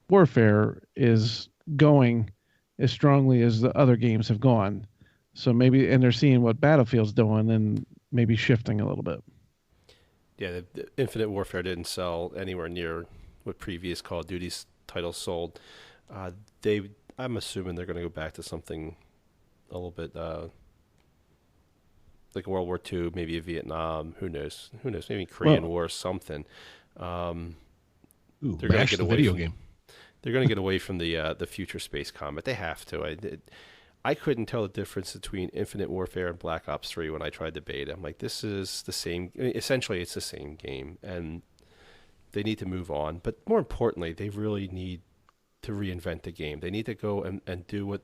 Warfare is going as strongly as the other games have gone. So maybe, and they're seeing what Battlefield's doing and maybe shifting a little bit. Yeah, the Infinite Warfare didn't sell anywhere near what previous Call of Duty titles sold. I'm assuming they're going to go back to something a little bit like World War II, maybe a Vietnam. Who knows? Maybe Korean War or something. They're going to get away video from, game. They're going to get away from the future space combat. They have to. I couldn't tell the difference between Infinite Warfare and Black Ops 3 when I tried the beta. I'm like, this is the same. Essentially, it's the same game, and they need to move on. But more importantly, they really need to reinvent the game. They need to go and do what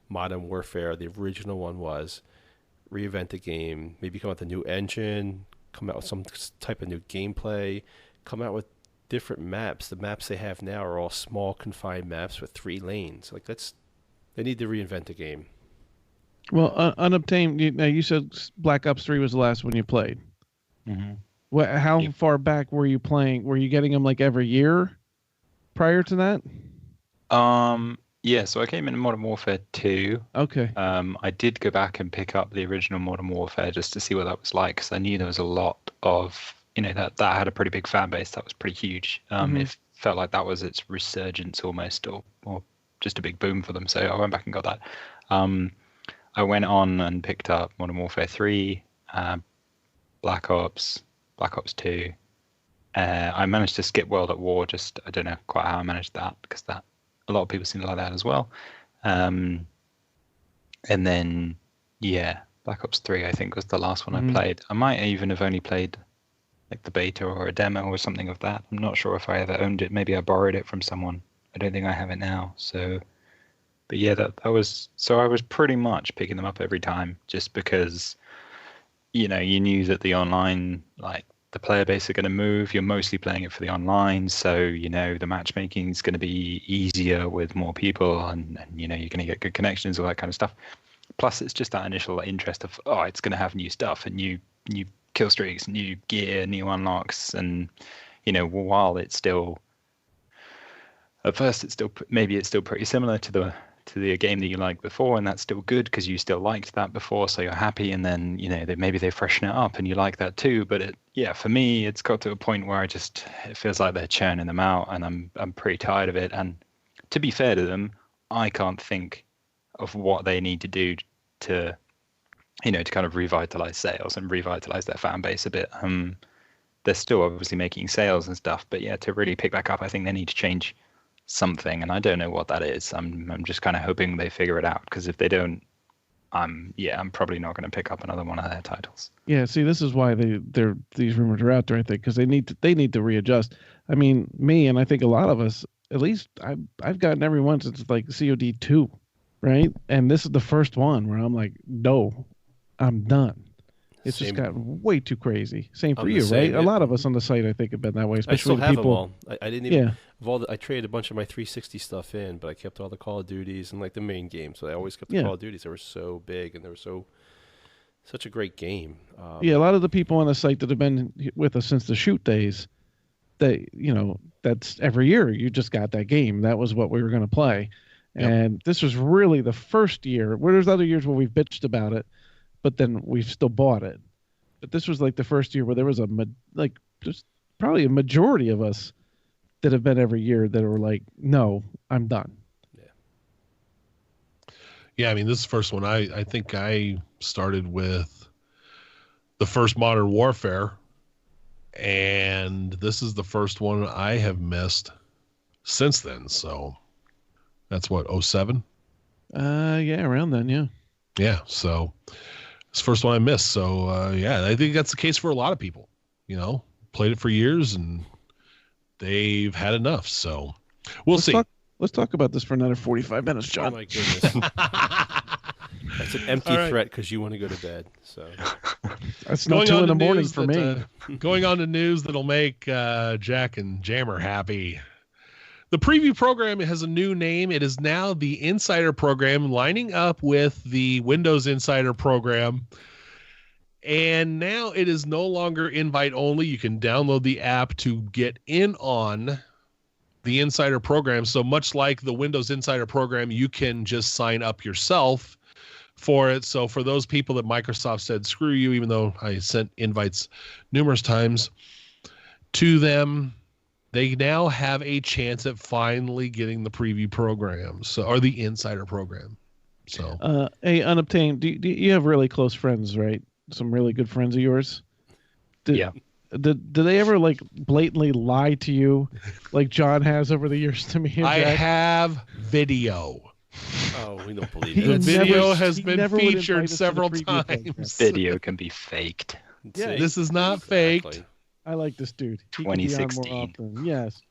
Modern Warfare, the original one, was. Reinvent the game, maybe come out with a new engine, come out with some type of new gameplay, come out with different maps. The maps they have now are all small, confined maps with 3 lanes. Like, they need to reinvent the game. Well, Unobtained, you said Black Ops 3 was the last one you played. Mm-hmm. How far back were you playing? Were you getting them like every year prior to that? Yeah, so I came into Modern Warfare 2. Okay. I did go back and pick up the original Modern Warfare just to see what that was like, because I knew there was a lot of, that had a pretty big fan base. That was pretty huge. It felt like that was its resurgence almost, or just a big boom for them. So I went back and got that. I went on and picked up Modern Warfare 3, Black Ops 2. I managed to skip World at War. Just, I don't know quite how I managed that, because a lot of people seem to like that as well. And then, Black Ops 3, I think, was the last one I played. I might even have only played like the beta or a demo or something of that. I'm not sure if I ever owned it. Maybe I borrowed it from someone. I don't think I have it now. So, But yeah, that was so I was pretty much picking them up every time just because you knew that the online, like the player base are going to move. You're mostly playing it for the online, so the matchmaking is going to be easier with more people, and you're going to get good connections, all that kind of stuff. Plus, it's just that initial interest of it's going to have new stuff and new kill streaks, new gear, new unlocks, and while it's still at first it's still pretty similar to the game that you liked before, and that's still good because you still liked that before, so you're happy. And then maybe they freshen it up and you like that too. But for me, it's got to a point where it feels like they're churning them out, and I'm pretty tired of it. And to be fair to them, I can't think of what they need to do to to kind of revitalize sales and revitalize their fan base a bit. They're still obviously making sales and stuff, but to really pick back up, I think they need to change something, and I don't know what that is. I'm just kind of hoping they figure it out, because if they don't, I'm probably not going to pick up another one of their titles. Yeah, see, this is why these rumors are out there, I think, because they need to readjust. I mean, me and I think a lot of us, at least I've gotten every one since like COD 2, right? And this is the first one where I'm like, no, I'm done. It's just gotten way too crazy. Same for you, right? A lot of us on the site, I think, have been that way. Especially I still have people. them all. I didn't even. Yeah. I traded a bunch of my 360 stuff in, but I kept all the Call of Duties and like the main games. So I always kept the Call of Duties. They were so big and they were such a great game. A lot of the people on the site that have been with us since the shoot days, that's every year you just got that game. That was what we were going to play. Yep. And this was really the first year where there's other years where we've bitched about it, but then we've still bought it. But this was like the first year where there was just probably a majority of us that have been every year that were like, no, I'm done. Yeah, I mean, this is the first one. I think I started with the first Modern Warfare, and this is the first one I have missed since then. So that's what, 07? Yeah, around then, yeah. Yeah, so it's the first one I missed. So, I think that's the case for a lot of people. Played it for years, and they've had enough. So we'll see. Let's talk about this for another 45 minutes, John. Oh, my goodness. That's an empty threat because you want to go to bed. So that's not 2 in the morning for me. Going on to news that'll make Jack and Jammer happy. The preview program has a new name. It is now the Insider Program, lining up with the Windows Insider Program. And now it is no longer invite only. You can download the app to get in on the Insider Program. So much like the Windows Insider Program, you can just sign up yourself for it. So for those people that Microsoft said, screw you, even though I sent invites numerous times to them, they now have a chance at finally getting the preview program, or the Insider Program. So, hey, Unobtained, do you have really close friends, right? Some really good friends of yours? Yeah. Do they ever blatantly lie to you, like John has over the years to me? I have video. Oh, we don't believe it. The video has been featured several times. Video can be faked. Yeah, this is not faked. I like this dude. He 2016. can be on more often. Yes.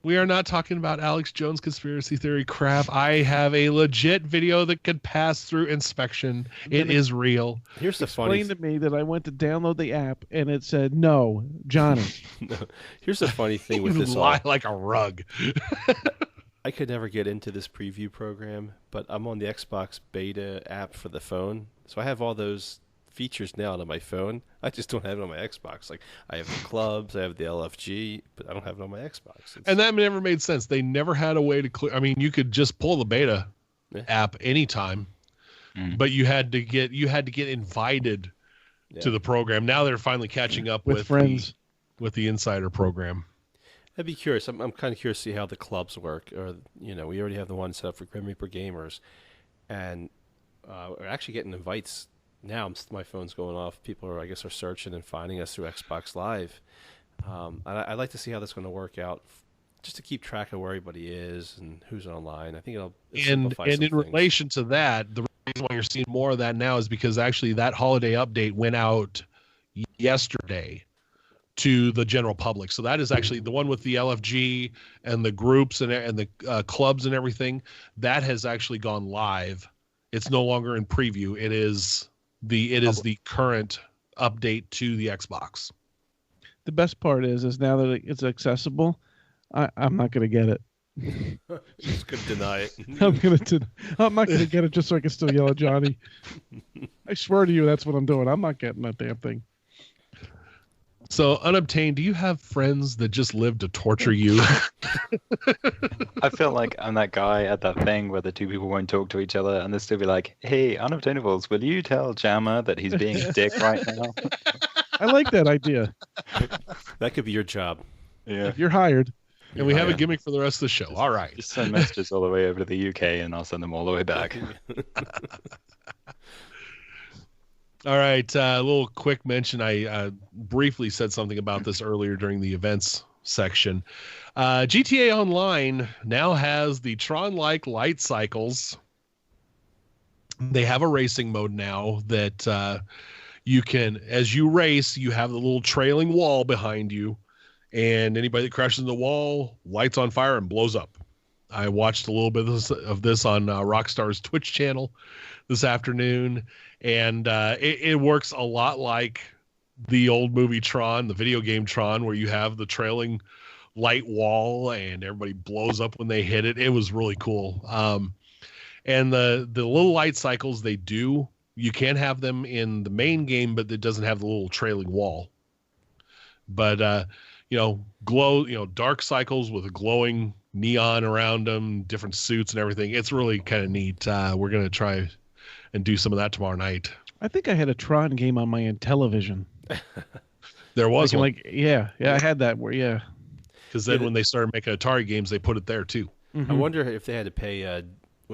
We are not talking about Alex Jones conspiracy theory crap. I have a legit video that could pass through inspection. It is real. Here's the funny thing. Explain to me that I went to download the app and it said, no, Johnny. No. Here's the funny thing with this. Lie like a rug. I could never get into this preview program, but I'm on the Xbox beta app for the phone. So I have all those features now on my phone. I just don't have it on my Xbox. Like, I have the clubs, I have the LFG, but I don't have it on my Xbox. And that never made sense. They never had a way to clear. I mean, you could just pull the beta app anytime, but you had to get invited to the program. Now they're finally catching up with friends with the Insider Program. I'd be curious. I'm kind of curious to see how the clubs work. Or we already have the one set up for Grim Reaper gamers, and we're actually getting invites. Now my phone's going off. People are searching and finding us through Xbox Live. I'd like to see how that's going to work out, just to keep track of where everybody is and who's online. I think it'll simplify some things. Relation to that, the reason why you're seeing more of that now is because actually that holiday update went out yesterday to the general public. So that is actually the one with the LFG and the groups and the clubs and everything. That has actually gone live. It's no longer in preview. It is the current update to the Xbox. The best part is now that it's accessible, I'm not going to get it. Just gonna deny it. I'm not gonna get it just so I can still yell at Johnny. I swear to you, that's what I'm doing. I'm not getting that damn thing. So, Unobtained, do you have friends that just live to torture you? I feel like I'm that guy at that thing where the two people won't talk to each other, and they'll still be like, "Hey, Unobtainables, will you tell Jammer that he's being a dick right now?" I like that idea. That could be your job. Yeah. If you're hired. And we have a gimmick for the rest of the show. All right. Just send messages all the way over to the UK, and I'll send them all the way back. All right. A little quick mention. I briefly said something about this earlier during the events section. GTA Online now has the Tron-like light cycles. They have a racing mode now that you can, as you race, you have the little trailing wall behind you. And anybody that crashes in the wall, lights on fire and blows up. I watched a little bit of this on Rockstar's Twitch channel this afternoon, and it works a lot like the old movie Tron, the video game Tron, where you have the trailing light wall and everybody blows up when they hit it. It was really cool. And the little light cycles they do, you can have them in the main game, but it doesn't have the little trailing wall. But dark cycles with a glowing neon around them, different suits and everything. It's really kind of neat. We're going to try and do some of that tomorrow night. I think I had a Tron game on my Intellivision. There was one. I had that where, Because then when they started making Atari games, they put it there too. Mm-hmm. I wonder if they had to pay, I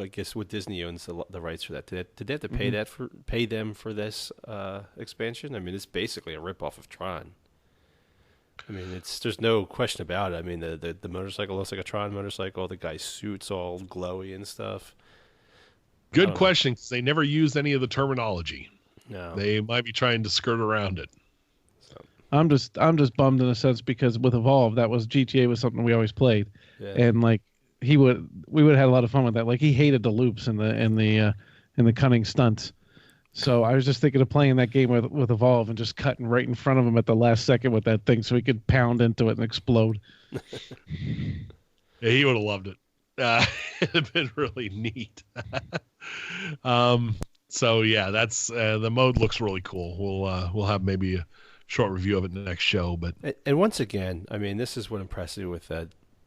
guess what Disney owns the rights for that. Did they have to pay them for this expansion? I mean, it's basically a ripoff of Tron. I mean, there's no question about it. I mean, the motorcycle looks like a Tron motorcycle. The guy's suit's all glowy and stuff. Good question, because they never used any of the terminology. No, they might be trying to skirt around it. So. I'm just bummed in a sense because with Evolve, that was GTA was something we always played, and like we would have had a lot of fun with that. Like he hated the loops and the cunning stunts. So I was just thinking of playing that game with Evolve and just cutting right in front of him at the last second with that thing so he could pound into it and explode. Yeah, he would have loved it. It'd have been really neat. So yeah, that's the mode looks really cool. We'll have maybe a short review of it in the next show. But once again, I mean, this is what impressed me with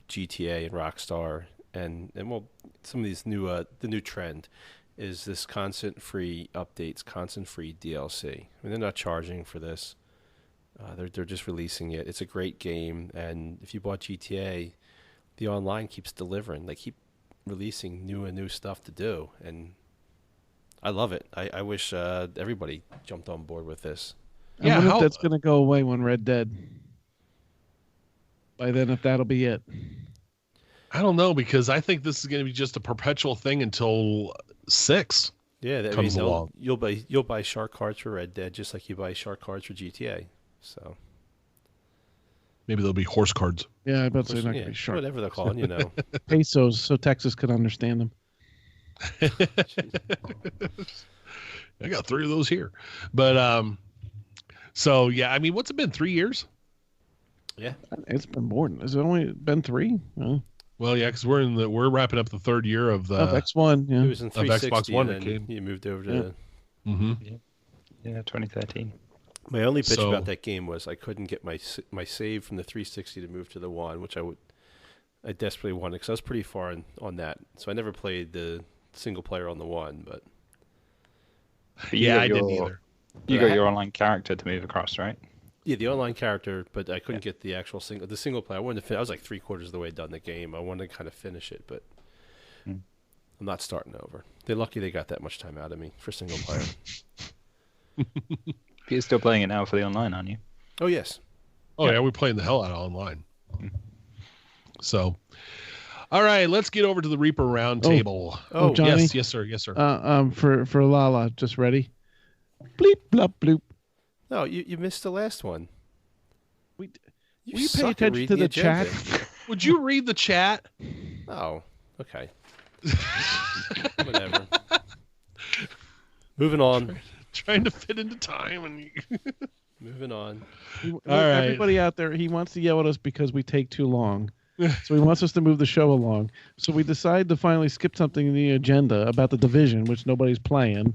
GTA and Rockstar and well, some of these the new trend. Is this constant free updates, constant free DLC. I mean, they're not charging for this. They're just releasing it. It's a great game, and if you bought GTA, the online keeps delivering. They keep releasing new stuff to do, and I love it. I wish everybody jumped on board with this. I wonder if that's going to go away when Red Dead. By then, if that'll be it. I don't know, because I think this is going to be just a perpetual thing until 6. Yeah, that comes along. You'll buy shark cards for Red Dead just like you buy shark cards for GTA. So maybe there'll be horse cards. Yeah, I bet they're not going to be shark. Whatever they're calling, Pesos, so Texas could understand them. I got 3 of those here, but so yeah, I mean, what's it been? 3 years? Yeah, it's been more. Has it only been 3? Well, yeah, because we're wrapping up the 3rd year of X1. Yeah, it was in 360, of Xbox One. And then you moved over to. Yeah, 2013. My only bitch about that game was I couldn't get my save from the 360 to move to the One, which I desperately wanted because I was pretty far on that. So I never played the single player on the One, but yeah, I didn't either. You got your online character to move across, right? Yeah, the online character, but I couldn't get the actual single player. I wanted to. I was like 3/4 of the way done the game. I wanted to kind of finish it, but I'm not starting over. They're lucky they got that much time out of me for single player. You're still playing it now for the online, aren't you? Oh yes. Oh yeah, we're playing the hell out of online. So, all right, let's get over to the Reaper Roundtable. Oh, Johnny? Yes, sir. For Lala, just ready. Bleep blop bloop. No, you missed the last one. We Will you pay attention to the chat? Would you read the chat? Oh, okay. Whatever. Moving on. Trying to fit into time and Moving on. All right. Everybody out there, he wants to yell at us because we take too long. So he wants us to move the show along. So we decide to finally skip something in the agenda about the division, which nobody's playing,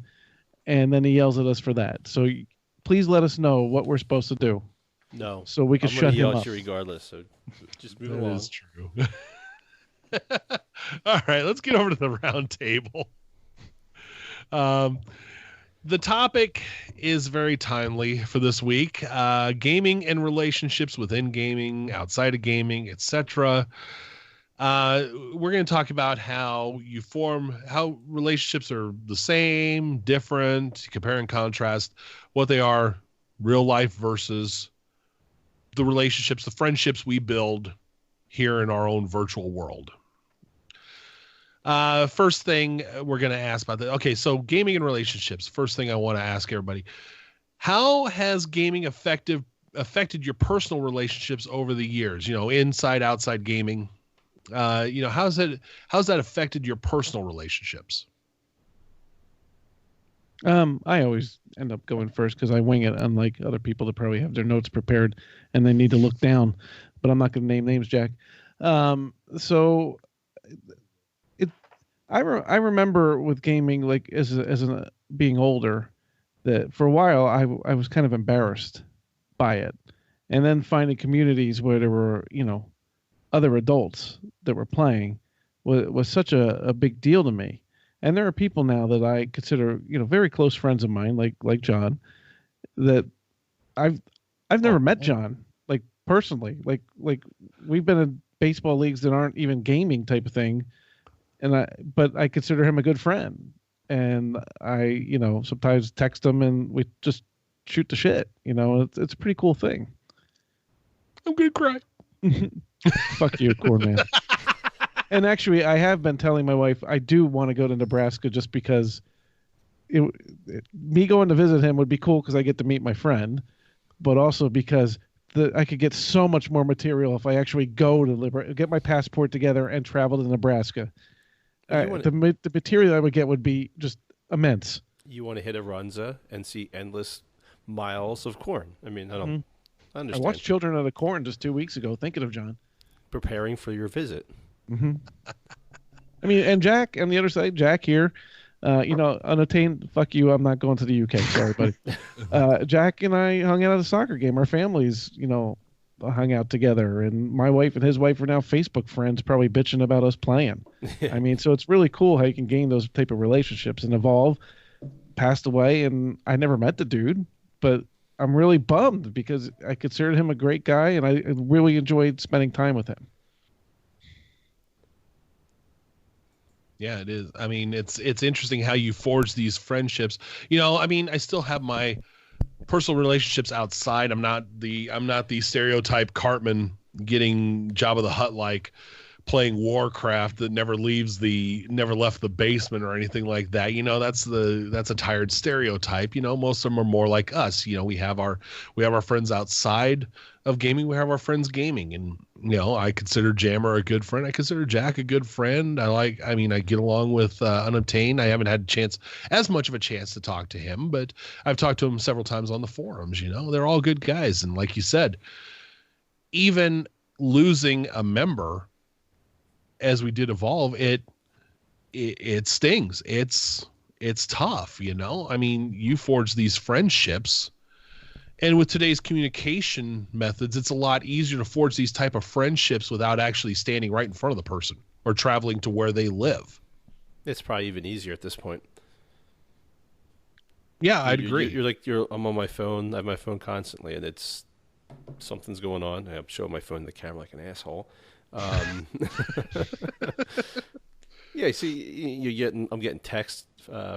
and then he yells at us for that. So please let us know what we're supposed to do. No. So we can shut him yell up. at you regardless. So just move that along. That is true. All right, let's get over to the round table. The topic is very timely for this week. Gaming and relationships within gaming, outside of gaming, etc. We're going to talk about how relationships are the same, different, compare and contrast what they are real life versus the relationships, the friendships we build here in our own virtual world. First thing we're going to ask about that. Okay, so gaming and relationships. First thing I want to ask everybody, how has gaming affected your personal relationships over the years? Inside, outside gaming. How's that affected your personal relationships? I always end up going first because I wing it, unlike other people that probably have their notes prepared and they need to look down. But I'm not going to name names, Jack. I remember with gaming, like as being older, that for a while I was kind of embarrassed by it, and then finding communities where there were other adults that were playing was such a big deal to me. And there are people now that I consider very close friends of mine, like John, that I've never met John like personally, like we've been in baseball leagues that aren't even gaming type of thing. But I consider him a good friend, and I, sometimes text him and we just shoot the shit. It's a pretty cool thing. I'm gonna cry. Fuck you, corn man. And actually, I have been telling my wife I do want to go to Nebraska just because me going to visit him would be cool because I get to meet my friend, but also because I could get so much more material if I actually go to get my passport together and travel to Nebraska. The material I would get would be just immense. You want to hit a Runza and see endless miles of corn. I mean, I understand. I watched Children of the Corn just 2 weeks ago, thinking of John. Preparing for your visit. Mm-hmm. I mean, and Jack on the other side, Jack here, unattained. Fuck you, I'm not going to the UK. Sorry, buddy. Jack and I hung out at a soccer game. Our families, hung out together, and my wife and his wife are now Facebook friends, probably bitching about us playing. I mean, so it's really cool how you can gain those type of relationships and evolve. Passed away, and I never met the dude, but I'm really bummed because I considered him a great guy, and I really enjoyed spending time with him. Yeah, it is. I mean, it's interesting how you forge these friendships. I still have my personal relationships outside. I'm not the stereotype Cartman getting Jabba the Hutt like playing Warcraft that never left the basement or anything like that. That's a tired stereotype. Most of them are more like us. We have our friends outside of gaming. We have our friends gaming, and I consider Jammer a good friend. I consider Jack a good friend. I get along with Unobtained. I haven't had as much of a chance to talk to him, but I've talked to him several times on the forums. They're all good guys, and like you said, even losing a member as we did evolve, it stings. It's tough, I mean, you forge these friendships, and with today's communication methods, it's a lot easier to forge these type of friendships without actually standing right in front of the person or traveling to where they live. It's probably even easier at this point. Yeah, I'd agree. I'm on my phone. I have my phone constantly, and something's going on. I'm showing my phone to the camera like an asshole. Yeah, see, I'm getting texts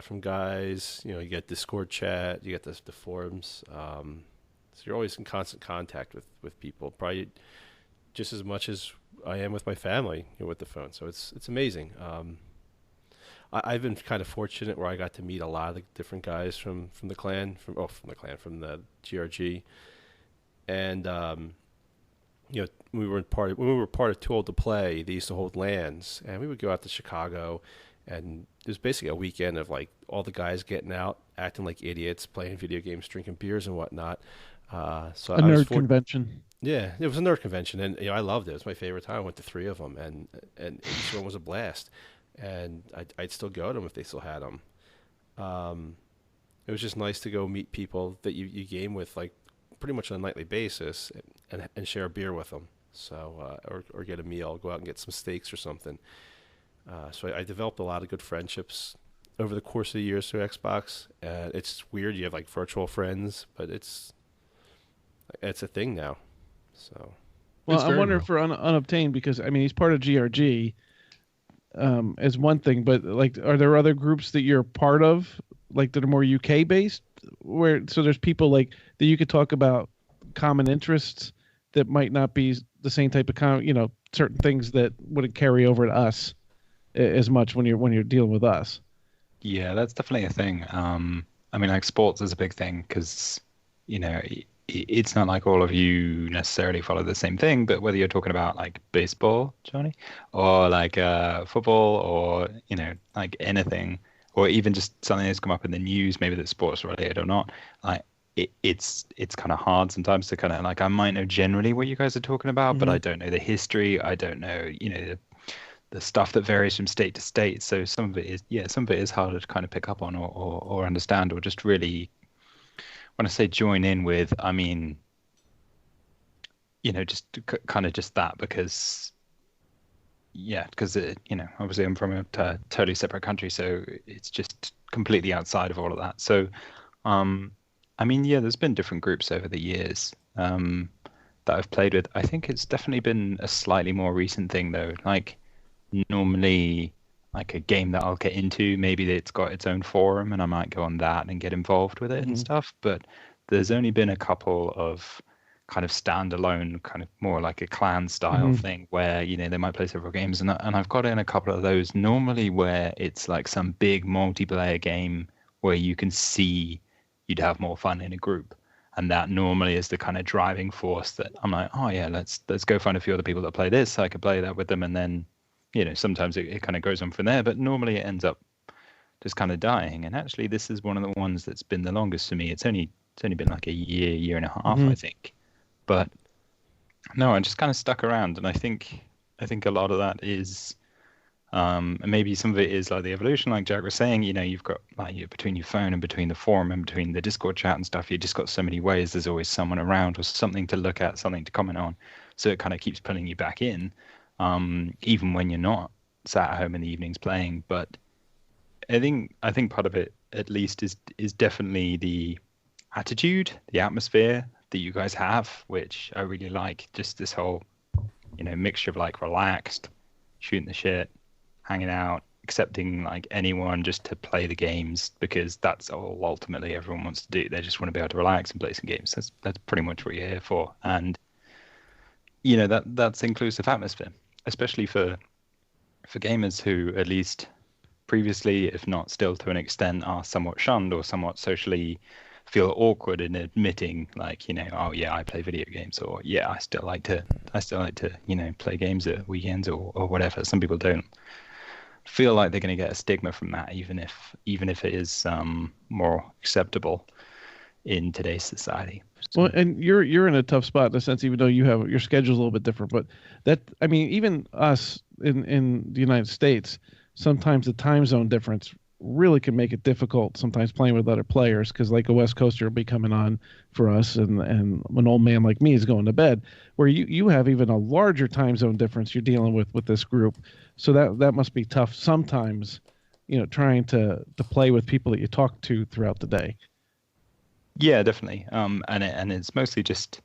from guys. You get Discord chat. You get the forums. So you're always in constant contact with people, probably just as much as I am with my family with the phone. So it's amazing. I've been kind of fortunate where I got to meet a lot of the different guys from the clan, from the GRG, and when we were part of Too Old to Play, they used to hold LANs, and we would go out to Chicago, and it was basically a weekend of like all the guys getting out, acting like idiots, playing video games, drinking beers and whatnot. So A nerd convention. Yeah, it was a nerd convention, and I loved it. It was my favorite time. I went to 3 of them, and each one was a blast. And I'd still go to them if they still had them. It was just nice to go meet people that you game with like pretty much on a nightly basis, and share a beer with them. So or get a meal, go out and get some steaks or something. So I developed a lot of good friendships over the course of the years through Xbox. It's weird. You have like virtual friends, but it's a thing now. So, well, I'm wondering for Unobtained, because I mean he's part of GRG as one thing, but like, are there other groups that you're part of, like that are more UK based, where so there's people like that you could talk about common interests that might not be the same type of certain things that wouldn't carry over to us as much when you're dealing with us. Yeah, that's definitely a thing. I mean, like sports is a big thing because it's not like all of you necessarily follow the same thing, but whether you're talking about like baseball, Johnny, or like football, or like anything, or even just something that's come up in the news, maybe that's sports related or not, like it's kind of hard sometimes to kind of like, I might know generally what you guys are talking about, but I don't know the history. I don't know, the stuff that varies from state to state. So some of it is harder to kind of pick up on or understand, or just really, when I say join in with, I mean, just kind of just that, because obviously I'm from a totally separate country, so it's just completely outside of all of that. So, I mean, there's been different groups over the years that I've played with. I think it's definitely been a slightly more recent thing though. Like normally, like a game that I'll get into, maybe it's got its own forum and I might go on that and get involved with it and stuff. But there's only been a couple of kind of standalone, kind of more like a clan style thing where, they might play several games. And I've got in a couple of those normally where it's like some big multiplayer game where you can see you'd have more fun in a group. And that normally is the kind of driving force that I'm like, oh yeah, let's go find a few other people that play this. So I could play that with them, and then sometimes it kind of goes on from there, but normally it ends up just kind of dying. And actually, this is one of the ones that's been the longest for me. It's only been like a year and a half, I think. But no, I just kind of stuck around, and I think a lot of that is, and maybe some of it is like the evolution, like Jack was saying. You've got like between your phone and between the forum and between the Discord chat and stuff, you just got so many ways. There's always someone around or something to look at, something to comment on, so it kind of keeps pulling you back in. Even when you're not sat at home in the evenings playing. But I think part of it, at least, is definitely the attitude, the atmosphere that you guys have, which I really like. Just this whole, mixture of like relaxed, shooting the shit, hanging out, accepting like anyone just to play the games, because that's all ultimately everyone wants to do. They just want to be able to relax and play some games. That's pretty much what you're here for. And that's inclusive atmosphere, especially for gamers who, at least previously, if not still to an extent, are somewhat shunned or somewhat socially feel awkward in admitting, like, oh yeah, I play video games, or yeah, I still like to play games at weekends or whatever. Some people don't feel like they're going to get a stigma from that, even if it is more acceptable in today's society. Well, and you're in a tough spot in a sense, even though you have your schedule's a little bit different. But I mean, even us in the United States, sometimes the time zone difference really can make it difficult sometimes playing with other players, because like a West Coaster will be coming on for us, and an old man like me is going to bed, where you have even a larger time zone difference you're dealing with this group. So that must be tough sometimes, trying to play with people that you talk to throughout the day. Yeah, definitely. And it's mostly just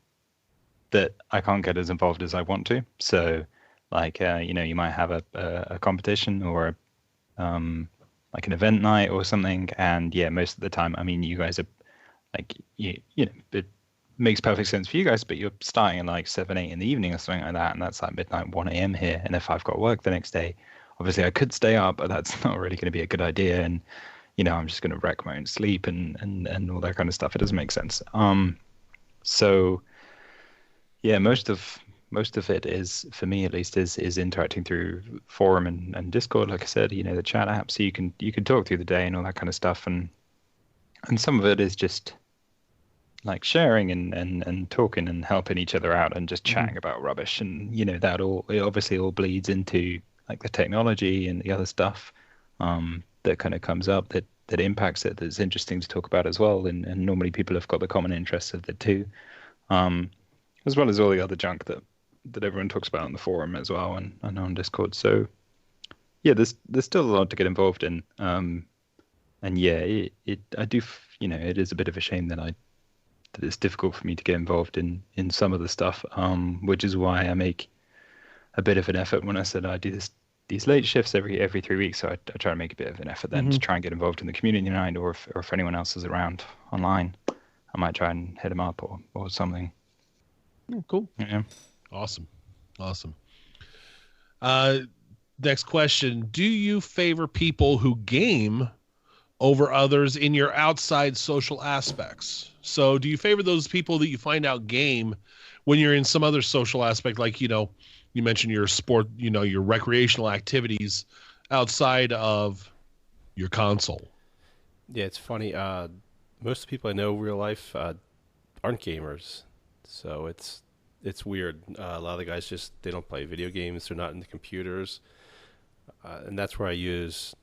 that I can't get as involved as I want to. So, like, you might have a competition or like an event night or something, and yeah, most of the time, I mean, you guys are like, it makes perfect sense for you guys, but you're starting at like 7, 8 in the evening or something like that, and that's like midnight, 1 a.m. here. And if I've got work the next day, obviously I could stay up, but that's not really going to be a good idea. And I'm just going to wreck my own sleep and all that kind of stuff. It doesn't make sense. So yeah, most of most of it is, for me at least, is interacting through forum and Discord. Like I said, the chat app, so you can talk through the day and all that kind of stuff, and some of it is just like sharing and talking and helping each other out and just chatting about rubbish, and it obviously all bleeds into like the technology and the other stuff that kind of comes up that impacts it, that's interesting to talk about as well, and normally people have got the common interests of the two, as well as all the other junk that everyone talks about on the forum as well and on Discord. So yeah, there's still a lot to get involved in, and yeah, it is a bit of a shame that it's difficult for me to get involved in some of the stuff, which is why I make a bit of an effort when I said I do these late shifts every 3 weeks. So I try to make a bit of an effort then to try and get involved in the community night, or if anyone else is around online, I might try and hit them up or something. Oh, cool. Yeah. Awesome. Next question. Do you favor people who game over others in your outside social aspects? So do you favor those people that you find out game when you're in some other social aspect, like, you mentioned your sport, your recreational activities outside of your console? Yeah, it's funny. Most of the people I know in real life aren't gamers, so it's weird. A lot of the guys they don't play video games. They're not into computers, and that's where I use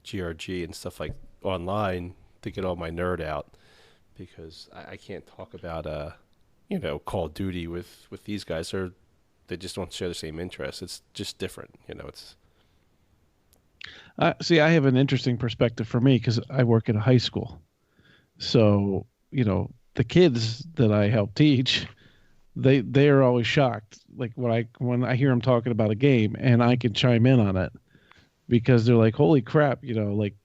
GRG and stuff like online to get all my nerd out, because I can't talk about Call of Duty with these guys. They just don't share the same interests. It's just different, it's. See, I have an interesting perspective for me because I work at a high school. So, the kids that I help teach, they are always shocked. Like when I hear them talking about a game and I can chime in on it, because they're like, holy crap, like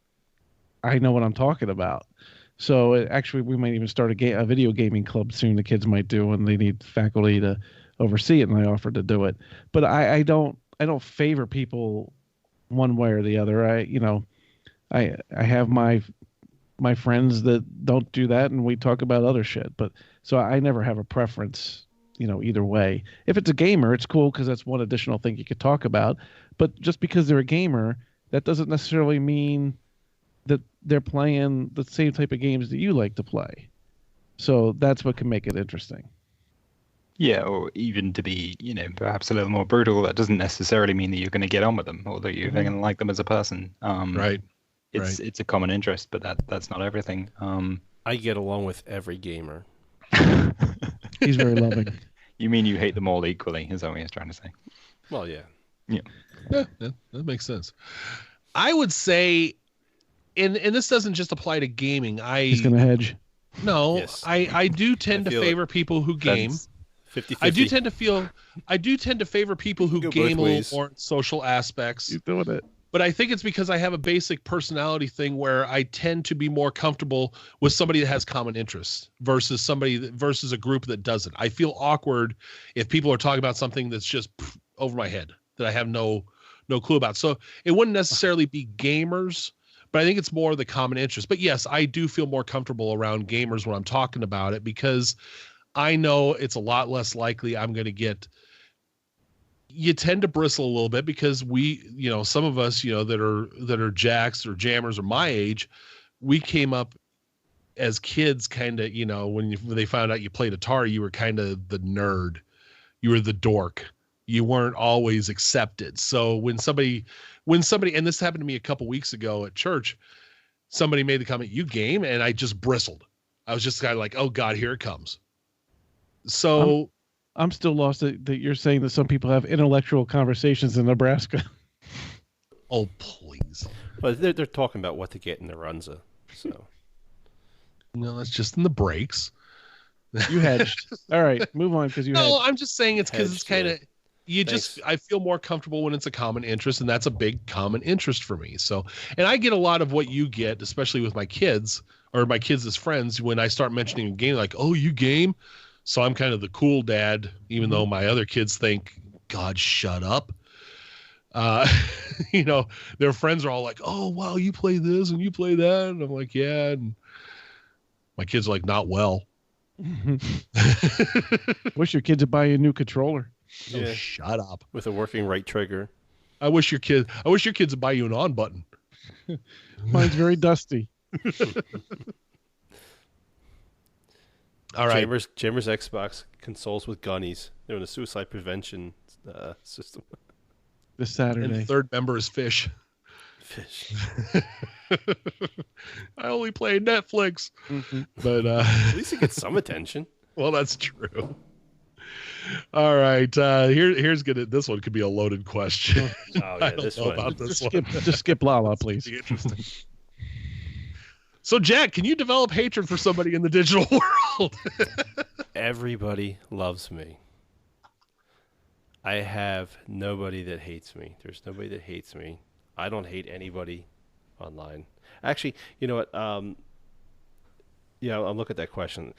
I know what I'm talking about. So actually we might even start a video gaming club soon. The kids might do, and they need faculty to oversee it, and I offer to do it. But I don't favor people one way or the other. I have my friends that don't do that, and we talk about other shit. But so I never have a preference, either way. If it's a gamer, it's cool because that's one additional thing you could talk about. But just because they're a gamer, that doesn't necessarily mean that they're playing the same type of games that you like to play. So that's what can make it interesting. Yeah, or even to be, perhaps a little more brutal, that doesn't necessarily mean that you're going to get on with them or that you're going to like them as a person. Right. It's a common interest, but that's not everything. I get along with every gamer. He's very loving. You mean you hate them all equally, is that what you're trying to say? Well, yeah. Yeah, that makes sense. I would say, and this doesn't just apply to gaming. He's going to hedge. No, Yes. I do tend to favor people who game. 50-50. I do tend to favor people who Go game a both little ways. more in social aspects. He's doing it. But I think it's because I have a basic personality thing where I tend to be more comfortable with somebody that has common interests versus a group that doesn't. I feel awkward if people are talking about something that's just over my head that I have no clue about. So it wouldn't necessarily be gamers, but I think it's more the common interest. But yes, I do feel more comfortable around gamers when I'm talking about it, because I know it's a lot less likely I'm going to get. You tend to bristle a little bit because some of us, that are jacks or jammers or my age, we came up as kids kind of, when they found out you played Atari, you were kind of the nerd. You were the dork. You weren't always accepted. So when somebody, and this happened to me a couple weeks ago at church, somebody made the comment, "You game," and I just bristled. I was just kind of like, "Oh God, here it comes." So I'm still lost that you're saying that some people have intellectual conversations in Nebraska. Oh, please. Well, they're talking about what to get in the Runza. So. No, that's just in the breaks. You hedged. All right, move on because you hedged. No, I'm just saying it's because it's kind of, Thanks. I feel more comfortable when it's a common interest, and that's a big common interest for me. So, and I get a lot of what you get, especially with my kids or my kids as friends, when I start mentioning a game, like, "Oh, you game?" So I'm kind of the cool dad, even though my other kids think, "God, shut up." Their friends are all like, "Oh, wow, you play this and you play that." And I'm like, "Yeah." And my kids are like, "Not well." Wish your kids would buy you a new controller. Oh, Yeah. shut up. With a working right trigger. I wish your kids would buy you an on button. Mine's very dusty. All right. Chambers Xbox consoles with gunnies. They're in a suicide prevention system. This And Saturday. the third member is Fish. Fish. I only play Netflix. Mm-hmm. But At least it gets some attention. well, that's true. All right. Here's good. This one could be a loaded question. Oh I yeah, don't this know one. about this one. Just skip Lala, please. Be interesting. So, Jack, can you develop hatred for somebody in the digital world? Everybody loves me. I have nobody that hates me. There's nobody that hates me. I don't hate anybody online. Actually, you know what? Yeah, I'll look at that question.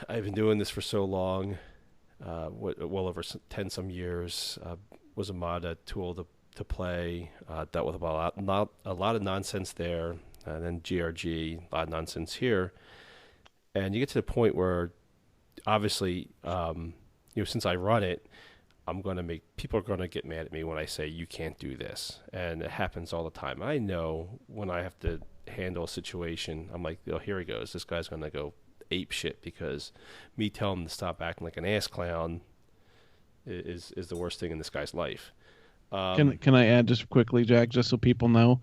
I've been doing this for so long, well over 10 some years. Was a mod tool to play. Dealt with a lot of nonsense there, and then GRG, a lot of nonsense here. And you get to the point where, obviously, since I run it, people are going to get mad at me when I say you can't do this, and it happens all the time. I know when I have to handle a situation, I'm like, oh, here he goes. This guy's going to go ape shit because me telling him to stop acting like an ass clown is the worst thing in this guy's life. Can I add just quickly, Jack, just so people know?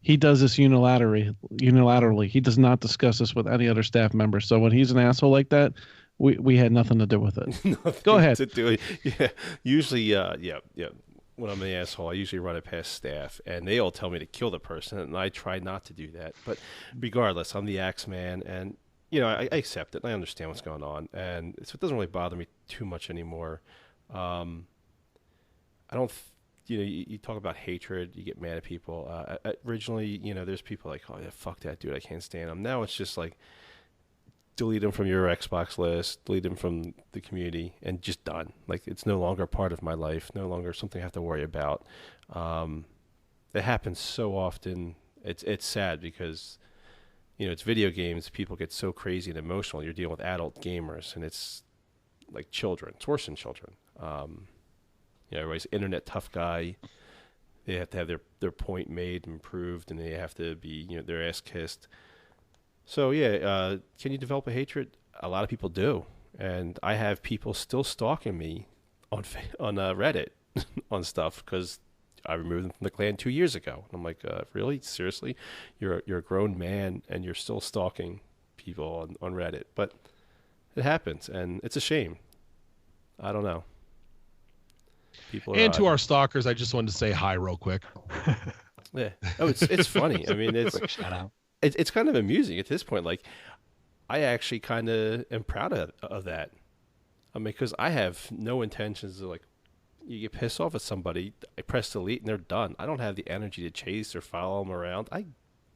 He does this unilaterally. He does not discuss this with any other staff members. So when he's an asshole like that, we had nothing to do with it. Go ahead. Yeah. Usually, yeah. When I'm an asshole, I usually run it past staff, and they all tell me to kill the person, and I try not to do that. But regardless, I'm the axe man, and I accept it, and I understand what's going on, and so it doesn't really bother me too much anymore. I don't. You talk about hatred, you get mad at people. Originally, there's people like, oh yeah, fuck that dude, I can't stand him. Now it's just like, delete him from your Xbox list, delete him from the community, and just done. Like, it's no longer part of my life, no longer something I have to worry about. It happens so often. It's sad because, it's video games. People get so crazy and emotional. You're dealing with adult gamers, and it's like children. It's worse than children. Everybody's internet tough guy. They have to have their point made and proved, and they have to be, their ass kissed. So yeah, can you develop a hatred? A lot of people do, and I have people still stalking me on Reddit on stuff because I removed them from the clan 2 years ago. And I'm like, really? Seriously? You're a grown man and you're still stalking people on Reddit? But it happens, and it's a shame. I don't know. People and to our stalkers, I just wanted to say hi real quick. Yeah. Oh, it's funny. I mean, Shout out. It's kind of amusing at this point. Like, I actually kind of am proud of that. I mean, because I have no intentions of, like, you get pissed off at somebody, I press delete and they're done. I don't have the energy to chase or follow them around. I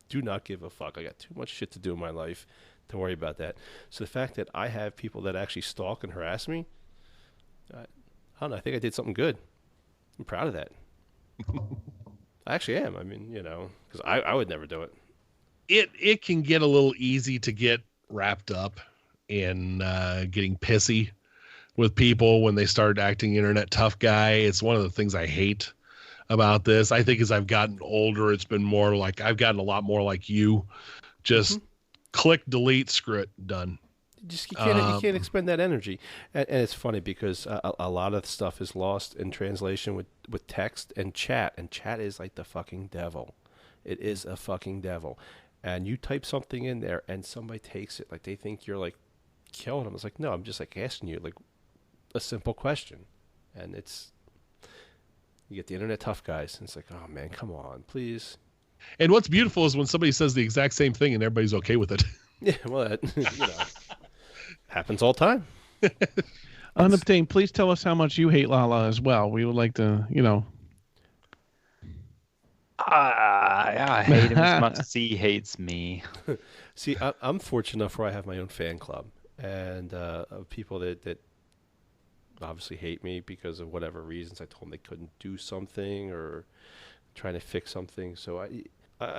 do not give a fuck. I got too much shit to do in my life to worry about that. So the fact that I have people that actually stalk and harass me, I don't know. I think I did something good. I'm proud of that. I actually am. I mean, because I would never do it. It can get a little easy to get wrapped up in getting pissy with people when they start acting internet tough guy. It's one of the things I hate about this. I think as I've gotten older, it's been more like I've gotten a lot more like you. Just click, delete, screw it, done. You can't expend that energy, and it's funny because a lot of stuff is lost in translation with text and chat is like the fucking devil. It is a fucking devil, and you type something in there and somebody takes it like they think you're like killing them. It's like, no, I'm just like asking you like a simple question, and you get the internet tough guys, and it's like, oh man, come on, please. And what's beautiful is when somebody says the exact same thing and everybody's okay with it. Yeah, well, that, happens all the time. Unobtained, please tell us how much you hate Lala as well. We would like to, I hate him as much as he hates me. See, I'm fortunate enough where I have my own fan club, and of people that obviously hate me because of whatever reasons. I told them they couldn't do something or trying to fix something. So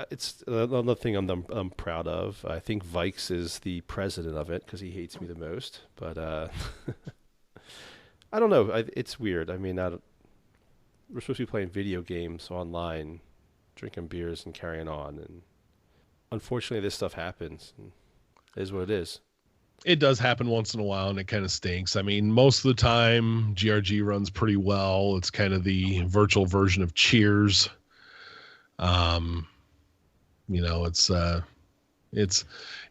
it's another thing I'm proud of. I think Vikes is the president of it because he hates me the most. But I don't know. It's weird. I mean, we're supposed to be playing video games online, drinking beers and carrying on, and unfortunately, this stuff happens. And it is what it is. It does happen once in a while, and it kind of stinks. I mean, most of the time, GRG runs pretty well. It's kind of the virtual version of Cheers.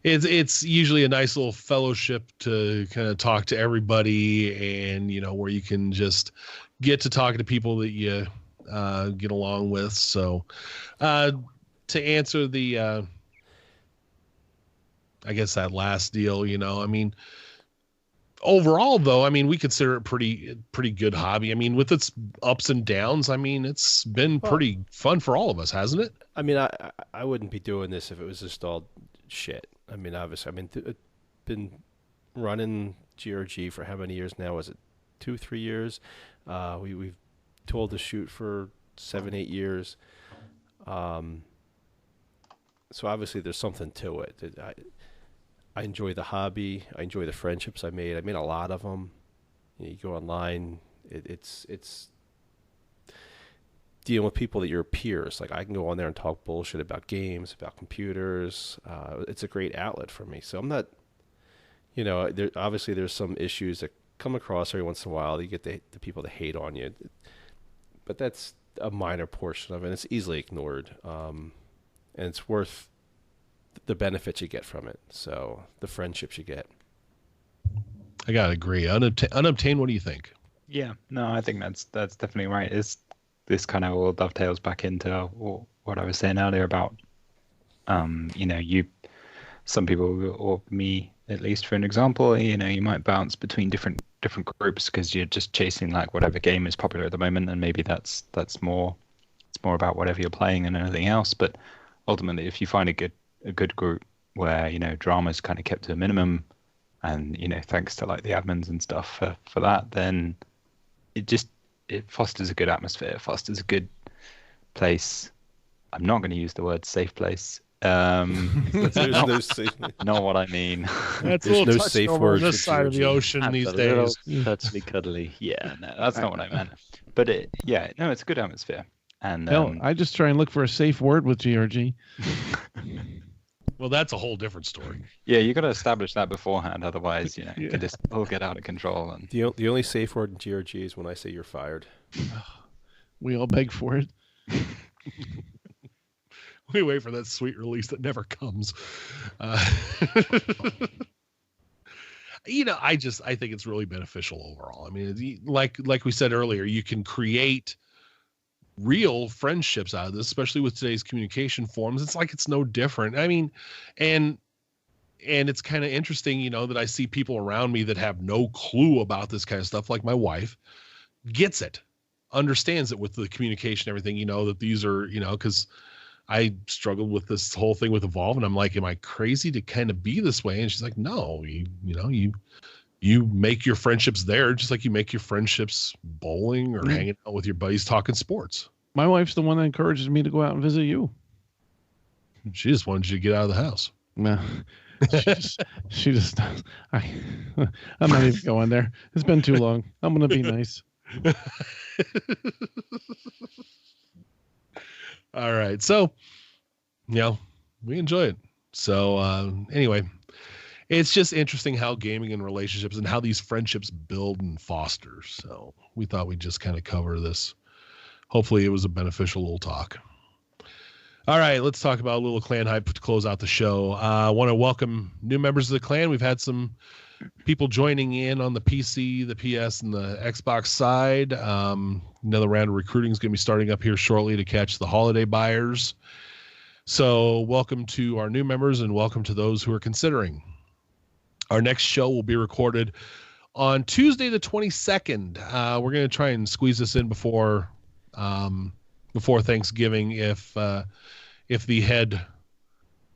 It's usually a nice little fellowship to kind of talk to everybody, and where you can just get to talking to people that you get along with. So, to answer the I guess that last deal, I mean, overall though, I mean, we consider it pretty good hobby. I mean, with its ups and downs, I mean, it's been pretty fun for all of us, hasn't it? I mean, I wouldn't be doing this if it was just all shit. I mean, obviously, been running GRG for how many years now? Was it 2-3 years? We've told to shoot for 7-8 years. So obviously there's something to it. I enjoy the hobby. I enjoy the friendships I made. I made a lot of them. You go online. It's dealing with people that your peers. Like I can go on there and talk bullshit about games, about computers. It's a great outlet for me. So I'm not, obviously there's some issues that come across every once in a while. You get the people that hate on you, but that's a minor portion of it. It's easily ignored, and it's worth the benefits you get from it. So the friendships you get. I gotta agree. Unobtained. What do you think? Yeah, no, I think that's definitely right. This kind of all dovetails back into what I was saying earlier about, some people, or me at least for an example, you might bounce between different groups because you're just chasing like whatever game is popular at the moment, and maybe that's more, it's more about whatever you're playing than anything else. But ultimately, if you find a good group where drama's kind of kept to a minimum, and thanks to like the admins and stuff for that, then it fosters a good atmosphere, fosters a good place. I'm not going to use the word safe place. There's no safe. Not what I mean. That's There's no safe word this side of the ocean these days. Touchy cuddly. Yeah, no, that's not what I meant. But it's a good atmosphere. And Hell, I just try and look for a safe word with GRG. Well, that's a whole different story. Yeah, you got to establish that beforehand. Otherwise, it could just all get out of control. And the only safe word in GRG is when I say you're fired. We all beg for it. We wait for that sweet release that never comes. I think it's really beneficial overall. I mean, like we said earlier, you can create real friendships out of this, especially with today's communication forms. It's like it's no different. I mean, and it's kind of interesting, that I see people around me that have no clue about this kind of stuff. Like my wife gets it, understands it with the communication, everything, that these are, because I struggled with this whole thing with Evolve, and I'm like, am I crazy to kind of be this way? And she's like, no, you make your friendships there, just like you make your friendships bowling or hanging out with your buddies talking sports. My wife's the one that encourages me to go out and visit you. She just wanted you to get out of the house. No, she just I'm not even going there. It's been too long. I'm going to be nice. All right. So, we enjoy it. So, anyway, it's just interesting how gaming and relationships and how these friendships build and foster. So we thought we'd just kind of cover this. Hopefully it was a beneficial little talk. All right, let's talk about a little clan hype to close out the show. I want to welcome new members of the clan. We've had some people joining in on the PC, the PS, and the Xbox side. Another round of recruiting is going to be starting up here shortly to catch the holiday buyers. So welcome to our new members and welcome to those who are considering. Our next show will be recorded on Tuesday, the 22nd. We're going to try and squeeze this in before Thanksgiving, if the head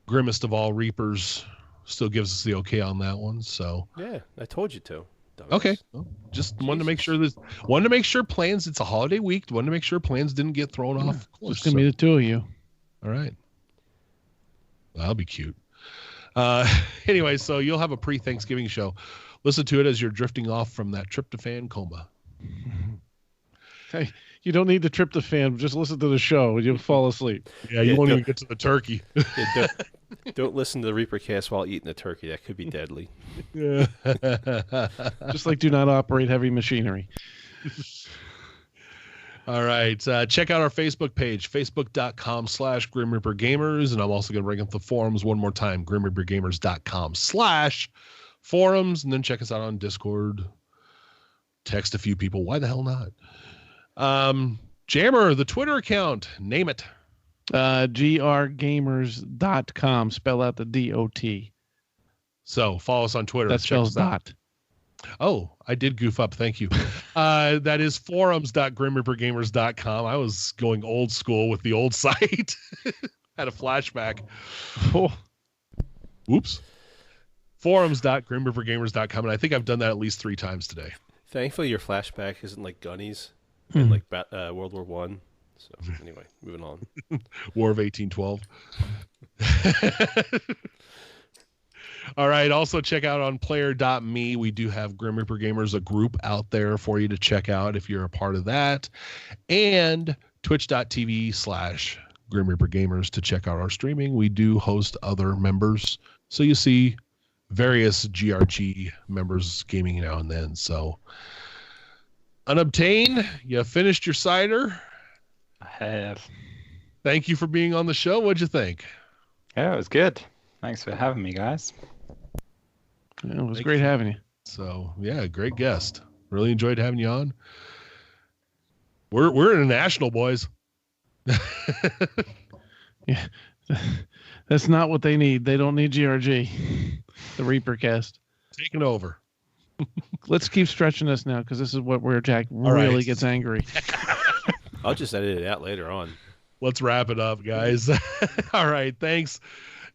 grimmest of all Reapers still gives us the okay on that one. So yeah, I told you to. Okay, well, just wanted to make sure plans. It's a holiday week. Wanted to make sure plans didn't get thrown off. Of course, it's gonna be the two of you. All right, well, that'll be cute. Anyway, so you'll have a pre-Thanksgiving show. Listen to it as you're drifting off from that tryptophan coma. Hey, you don't need the tryptophan. Just listen to the show and you'll fall asleep. Yeah, you won't even get to the turkey. Yeah, don't listen to the ReaperCast while eating a turkey. That could be deadly. Yeah. Just like do not operate heavy machinery. All right. Check out our Facebook page, facebook.com/Grim Reaper Gamers. And I'm also going to bring up the forums one more time, grimreapergamers.com/forums. And then check us out on Discord. Text a few people. Why the hell not? Jammer, the Twitter account, name it. grgamers.com. Spell out the DOT. So follow us on Twitter. That spells dot. Oh, I did goof up. Thank you. That is forums.grimreapergamers.com. I was going old school with the old site. Had a flashback. Oh. Whoops. Forums.grimreapergamers.com. And I think I've done that at least 3 times today. Thankfully, your flashback isn't like Gunnies and like World War One. So anyway, moving on. War of 1812. All right. Also check out on player.me. We do have Grim Reaper Gamers, a group out there for you to check out if you're a part of that. And twitch.tv/Grim Reaper Gamers to check out our streaming. We do host other members. So you see various GRG members gaming now and then. So Unobtained, you finished your cider? I have. Thank you for being on the show. What'd you think? Yeah, it was good. Thanks for having me, guys. Yeah, it was great having you. So yeah, great guest. Really enjoyed having you on. We're international, boys. Yeah, that's not what they need. They don't need GRG. The ReaperCast Taking over. Let's keep stretching this now because this is where Jack really gets angry. I'll just edit it out later on. Let's wrap it up, guys. All right. Thanks,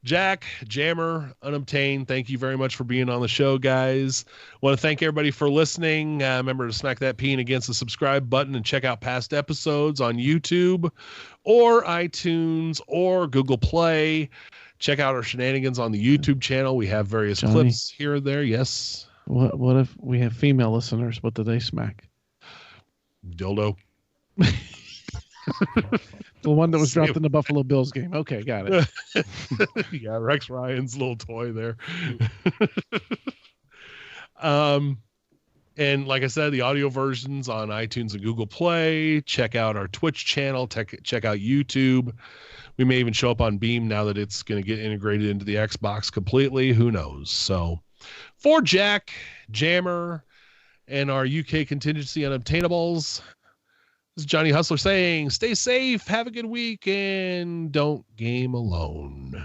Jack, Jammer, Unobtained. Thank you very much for being on the show, guys. Want to thank everybody for listening. Remember to smack that peen against the subscribe button and check out past episodes on YouTube or iTunes or Google Play. Check out our shenanigans on the YouTube channel. We have various clips here and there. Yes. What if we have female listeners? What do they smack? Dildo. The one that was dropped in the Buffalo Bills game. Okay, got it. Yeah, Rex Ryan's little toy there. And like I said, the audio versions on iTunes and Google Play. Check out our Twitch channel. Check out YouTube. We may even show up on Beam now that it's going to get integrated into the Xbox completely. Who knows? So for Jack, Jammer, and our UK contingency unobtainables, this is Johnny Hustler saying, stay safe, have a good week, and don't game alone.